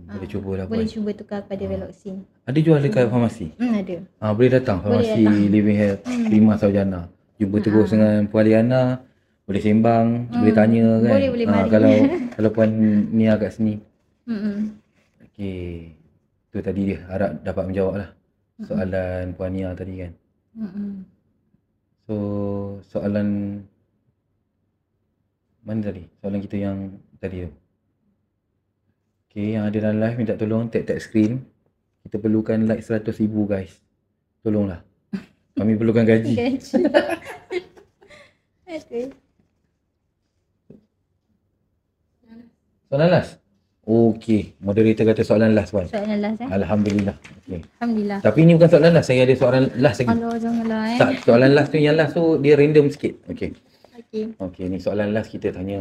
Boleh cuba lah. Boleh cuba tukar kepada Veloxin. Ada jual dekat farmasi? Ada. Boleh datang farmasi Living Health Prima Saujana. Jumpa terus dengan Puan Liana, boleh sembang, boleh tanya kan. Boleh mari. Kalau Puan Nia kat sini. Okey. Tu tadi dia harap dapat menjawab lah soalan Puan Nia tadi kan. So soalan mana tadi? Soalan kita yang tadi tu. Okey, yang ada dalam live minta tolong tag screen. Kita perlukan like 100,000 guys. Tolonglah. Kami perlukan gaji. Soalan last. Okey, moderator kata soalan last Puan. Soalan last Alhamdulillah. Okey. Alhamdulillah. Tapi ni bukan soalan last, saya ada soalan last lagi. Janganlah Tak, soalan last tu yang last tu dia random sikit. Okey. Okey, ni soalan last kita tanya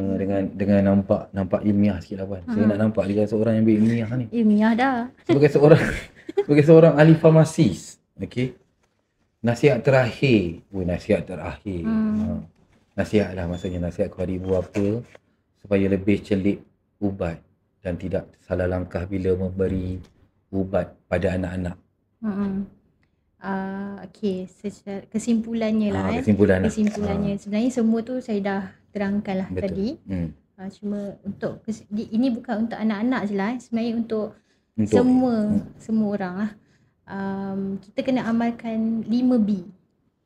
dengan nampak ilmiah sikit lah Puan. Saya nak nampak dia seorang yang berilmiah ni. Ilmiah dah. Sebagai seorang ahli farmasis. Okey. Nasihat terakhir. Nasihat lah, maksudnya nasihat kepada ibu bapa supaya lebih celik ubat dan tidak salah langkah bila memberi ubat pada anak-anak. Okey, kesimpulannya lah kesimpulannya. Sebenarnya semua tu saya dah terangkan lah tadi. Cuma untuk ini bukan untuk anak-anak je lah, sebenarnya untuk semua orang lah. Kita kena amalkan 5B.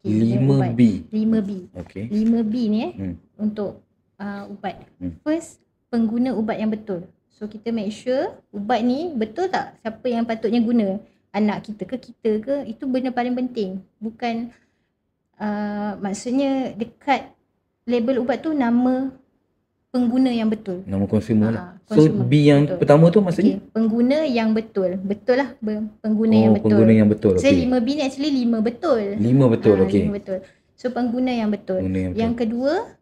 5B. Okey. 5B ni untuk ubat. First, pengguna ubat yang betul. So kita make sure ubat ni betul tak siapa yang patutnya guna. Anak kita ke kita ke, itu benda paling penting. Bukan maksudnya dekat label ubat tu nama pengguna yang betul. Nama consumer lah. So B yang betul. Pertama tu maksudnya? Pengguna yang betul. Betul lah pengguna yang betul. Pengguna yang betul. So 5B ni actually 5 betul. 5 betul, okey. 5 betul. So pengguna yang betul. Yang kedua,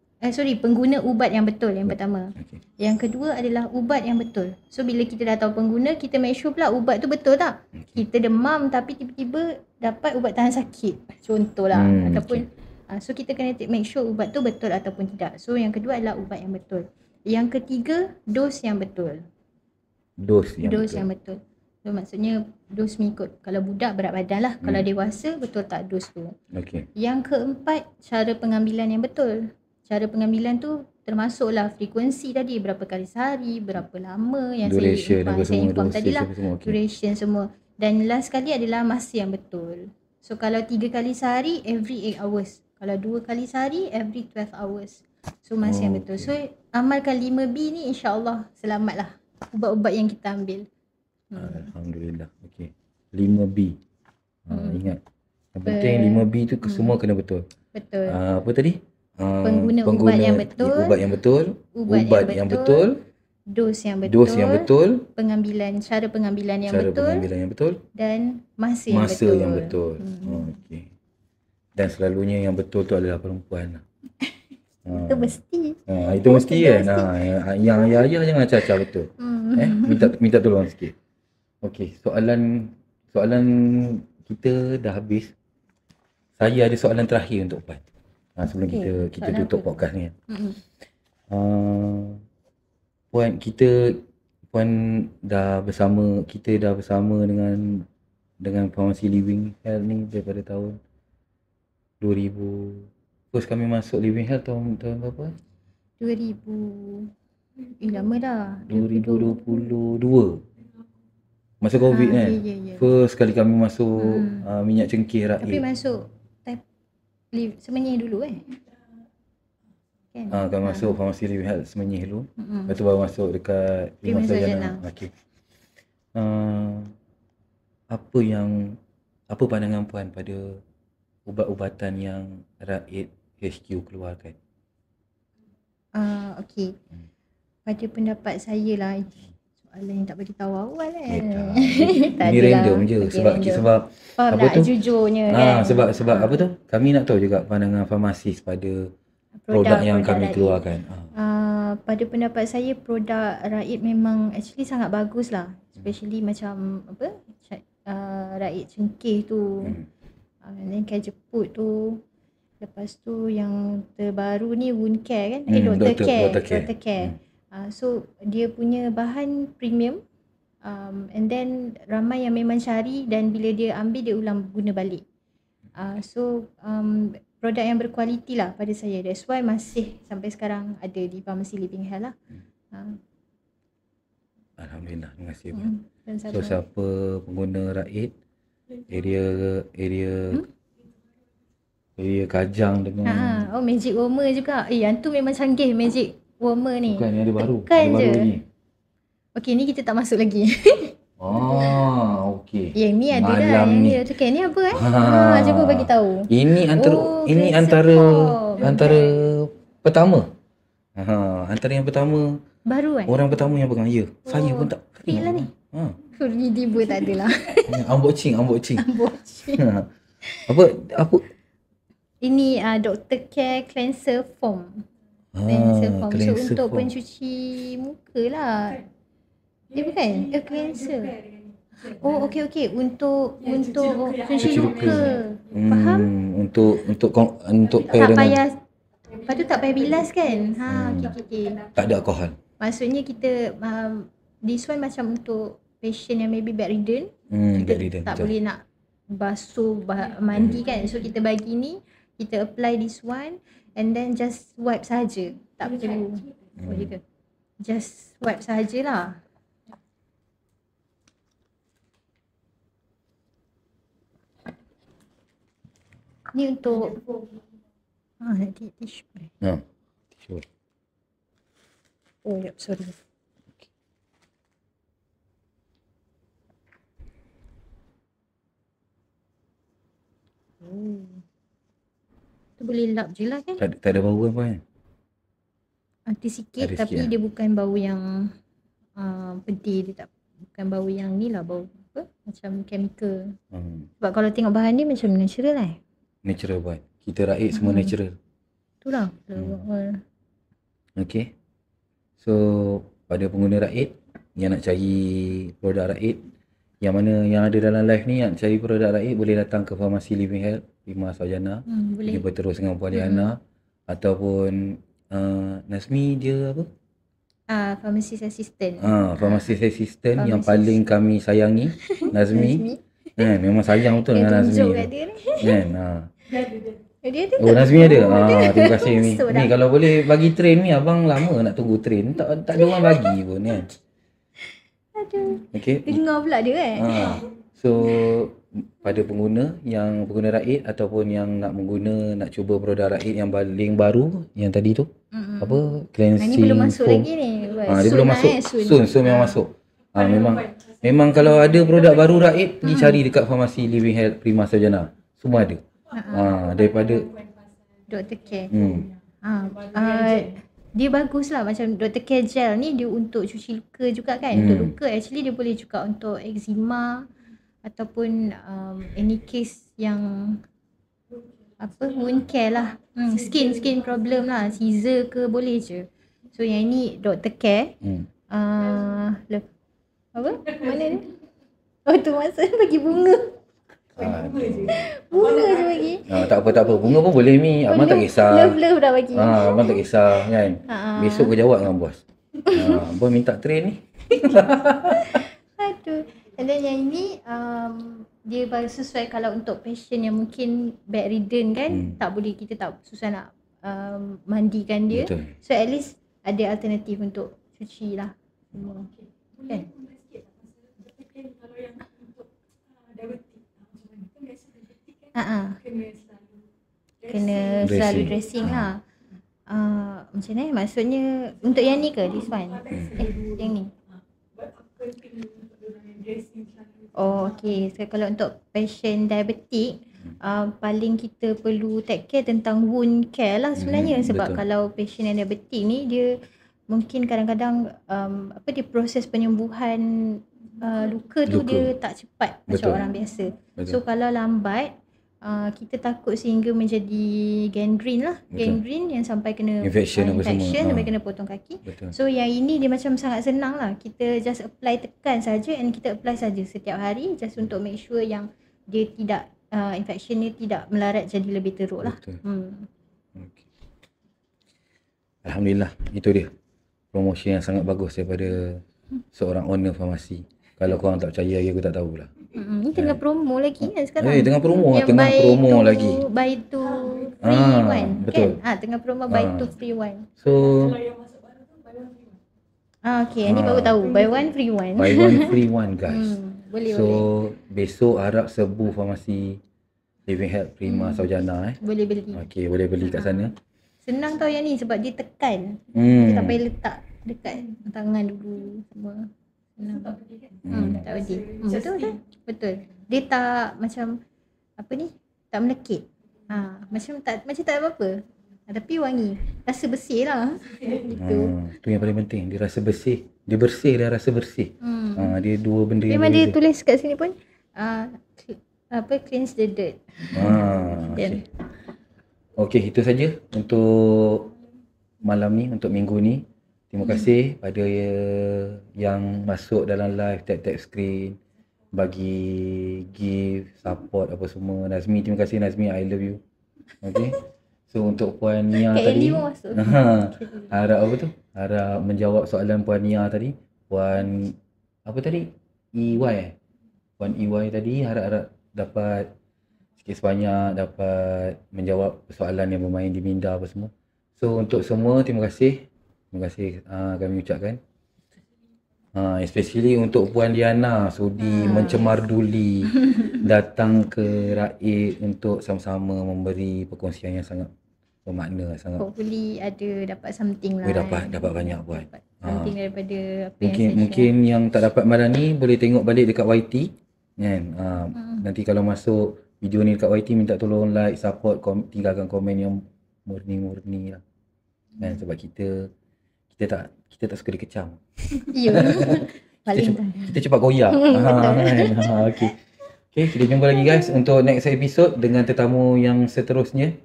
pengguna ubat yang betul yang pertama. Yang kedua adalah ubat yang betul. So bila kita dah tahu pengguna, kita make sure pula ubat tu betul tak? Kita demam tapi tiba-tiba dapat ubat tahan sakit. Contohlah. Ataupun so kita kena make sure ubat tu betul ataupun tidak. So yang kedua adalah ubat yang betul. Yang ketiga, dos yang betul. Dos yang betul. So maksudnya dos mengikut, kalau budak berat badan lah, kalau dewasa betul tak dos tu. Yang keempat, cara pengambilan yang betul. Cara pengambilan tu termasuklah frekuensi tadi, berapa kali sehari, berapa lama yang duration, saya inform tadi lah. Duration semua. Dan last kali adalah masa yang betul. So kalau 3 kali sehari, every 8 hours. Kalau 2 kali sehari, every 12 hours. So masa yang betul. So amalkan 5B ni, insyaAllah selamatlah ubat-ubat yang kita ambil. Alhamdulillah. Okey. 5B. Ingat. Yang penting 5B tu semua kena betul. Betul. Apa tadi? Pengguna ubat yang betul. Ubat yang betul. Dos yang betul. Dos yang betul. Cara pengambilan yang betul. Dan masa yang betul. Okey. Dan selalunya yang betul tu adalah perempuan. Itu mesti. Itu mesti kan. Yang ayah jangan cacah betul. Minta tolong sikit. Okey, soalan kita dah habis. Saya ada soalan terakhir untuk Puan. Sebelum kita tutup podcast ni. Puan dah bersama dengan Farmasi Living Health ni daripada tahun 2000. First kami masuk Living Health tahun berapa? 2000. Lama dah. 2022. Masa Covid kan. Ya. First kali kami masuk minyak cengkeh rakyat. Tapi masuk Semenyih dulu kan? Kami masuk Farmasi Living Health Semenyih dulu. Lepas tu baru masuk dekat Prima Sarjana. Okey. Apa pandangan Puan pada ubat-ubatan yang Raid HQ keluarkan? Okey. Pada pendapat saya lah, soalan yang tak bagi tahu awal kan. Ini random je sebab apa tu? Jujurnya kan. Sebab apa tu? Kami nak tahu juga pandangan farmasis pada produk yang kami keluarkan. Pada pendapat saya, produk Raid memang actually sangat bagus lah. Especially macam Raid cengkeh tu. Dan Kajeput tu. Lepas tu yang terbaru ni Wound Care kan? Doctor Care. So dia punya bahan premium. And then ramai yang memang cari, dan bila dia ambil dia ulang guna balik. Produk yang berkualiti lah pada saya. That's why masih sampai sekarang ada di Farmasi Living Health lah. Alhamdulillah, terima kasih. So siapa pengguna Raid area Kajang dengan Magic Warmer juga. Yang tu memang canggih Magic Warmer ni. Bukan, yang ada baru. Bukan ada je. Baru lagi. Okey, ni kita tak masuk lagi. Okey. Yang ni ada dah. Yang ni ada tukar. Ni apa cuba bagi tahu. Ini antara pertama. Antara yang pertama. Baru kan? Orang pertama yang pegang. Ya. Saya pun tak. Free lah ni. Tiba tak adalah. Unboxing. Ini Dr. Care Cleanser Foam. Cleanser foam. So Cleanser untuk foam. pencuci muka lah. Dia bukan? Cleanser. Oh, okey. Untuk cuci luka. Faham? Untuk pair Tak dengan payah, lepas tu tak payah bilas kan? Okey. tak ada alkohol. Maksudnya kita this one macam untuk patient yang maybe bedridden. Bedridden, Tak betul. boleh nak basuh mandi kan. So kita bagi ni, kita apply this one and then just wipe saja. Tak perlu. Boleh ke? Just wipe sajalah. Ni untuk nanti tisu. Sure. Oh, yep, sorry. Tu boleh lap je lah kan? Tak ada bau apa kan? Ada sikit, Ada tapi sikit, dia bukan bau yang pedih. Dia tak, bukan bau yang ni lah, bau apa? Macam chemical. Sebab kalau tengok bahan ni macam natural lah. Natural buat. Kita raik semua natural. Itulah. Okay. So pada pengguna raid yang nak cari produk raid, yang mana yang ada dalam live ni, yang cari produk raid boleh datang ke Farmasi Living Health Prima Sarjana. Boleh. Jumpa terus dengan Puan Liana ataupun Nazmi dia apa? Pharmacist assistant. Pharmacist assistant yang paling kami sayangi, Nazmi. Kan, memang sayang betul dengan Nazmi. Tunjuk kat dia ni. Kan? Dia ada. Oh, Nazmi ada. Terima kasih Mi. So Ni kalau boleh bagi train ni, abang lama nak tunggu train. Tak ada orang bagi pun kan. Aduh. Okey. Dengar pula dia kan. So pada pengguna raid ataupun yang nak cuba produk raid yang paling baru yang tadi tu, apa, cleansing Ni belum masuk foam. lagi ni. Dia belum masuk. Soon memang masuk. Memang kalau ada produk baru raid, pergi cari dekat Farmasi Living Health Prima Sarjana. Semua ada. Daripada Dr. Care. Dia bagus lah, macam Dr. Care Gel ni dia untuk cuci luka juga kan. Untuk luka actually dia boleh juga untuk eczema ataupun any case yang apa, wound care lah. Skin problem lah, seizure ke boleh je. So yang ini Dr. Care. Apa? Mana ni? Oh tu masa bagi bunga. Bunga je bagi. Tak apa. Bunga pun boleh Mi. Abang tak kisah. Love dah bagi. Abang tak kisah kan. Besok aku jawab dengan bos. Abang minta train ni. Aduh. And then yang ini dia sesuai kalau untuk patient yang mungkin bedridden kan, kita tak susah nak mandikan dia. Betul. So at least ada alternatif untuk cuci lah semua. Kan? Kena selalu dressing lah. Macam ni maksudnya untuk yang ni ke this one? Yang ni. Oh okey. So kalau untuk patient diabetik, paling kita perlu take care tentang wound care lah sebenarnya. Sebab betul. Kalau patient yang diabetik ni dia mungkin kadang-kadang dia proses penyembuhan luka tu dia tak cepat macam orang biasa. So kalau lambat kita takut sehingga menjadi gangrene lah. Gangrene yang sampai kena infection sampai kena potong kaki. So yang ini dia macam sangat senang lah. Kita just apply, tekan saja, and kita apply saja setiap hari just untuk make sure yang dia tidak infection ni tidak melarat jadi lebih teruk lah. Okay. Alhamdulillah, itu dia promosi yang sangat bagus daripada seorang owner farmasi. Kalau korang tak percaya lagi, aku tak tahulah. Ni tengah promo lagi kan sekarang. Tengah promo, yang tengah promo lagi. Buy two free one. Betul. Kan? Tengah promo buy two free one. So okay, ni baru tahu. Buy one free one. Buy one free one guys. Boleh. Besok harap serbu Farmasi Living Health Prima Sarjana Boleh beli. Okay, boleh beli kat sana. Senang tau yang ni sebab dia tekan. Dia tak payah letak dekat tangan dulu semua. Senang. Tak pedih. Betul. Dia tak macam apa ni? Tak melekit. Macam tak ada apa-apa. Tapi wangi. Rasa bersih lah. Gitu. Tu yang paling penting. Dia rasa bersih. Dia bersih dan rasa bersih. Dia dua benda yang memang dia tulis kat sini pun cleanse the dirt. Okay. Okey, itu saja untuk malam ni, untuk minggu ni. Terima kasih pada yang masuk dalam live, tap-tap screen, bagi gift, support apa semua. Nazmi, terima kasih Nazmi, I love you. Okey. So untuk Puan Nia Kak tadi, Ellie pun masuk. harap apa tu? Harap menjawab soalan Puan Nia tadi. Puan apa tadi? EY eh? Puan EY tadi harap-harap dapat sikit sebanyak dapat menjawab soalan yang bermain di minda apa semua. So untuk semua terima kasih. Terima kasih kami ucapkan. Especially untuk Puan Diana sudi mencemar duli datang ke Raid untuk sama-sama memberi perkongsian yang sangat bermakna, sangat Hopefully ada dapat something lah. dapat banyak buat. Dapat something daripada apa Mungkin yang tak dapat malam ni boleh tengok balik dekat YT kan. Nanti kalau masuk video ni dekat YT minta tolong like, support, tinggalkan komen yang murni-murni lah. Kan sebab kita tak suka dikecam. Ya. Paling Kita cepat goyak. Okey. Okey, kita jumpa lagi guys untuk next episode dengan tetamu yang seterusnya.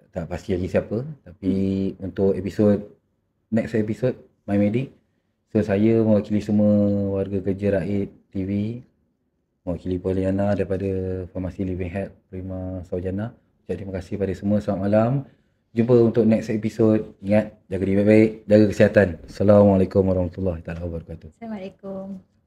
Tak pasti lagi siapa, tapi untuk next episode My Medic. So saya mewakili semua warga kerja Raid TV, mewakili Poliana daripada Farmasi Living Health Prima Saujana. Terima kasih pada semua. Selamat malam. Jumpa untuk next episode. Ingat, jaga diri baik-baik, jaga kesihatan. Assalamualaikum warahmatullahi wabarakatuh. Assalamualaikum.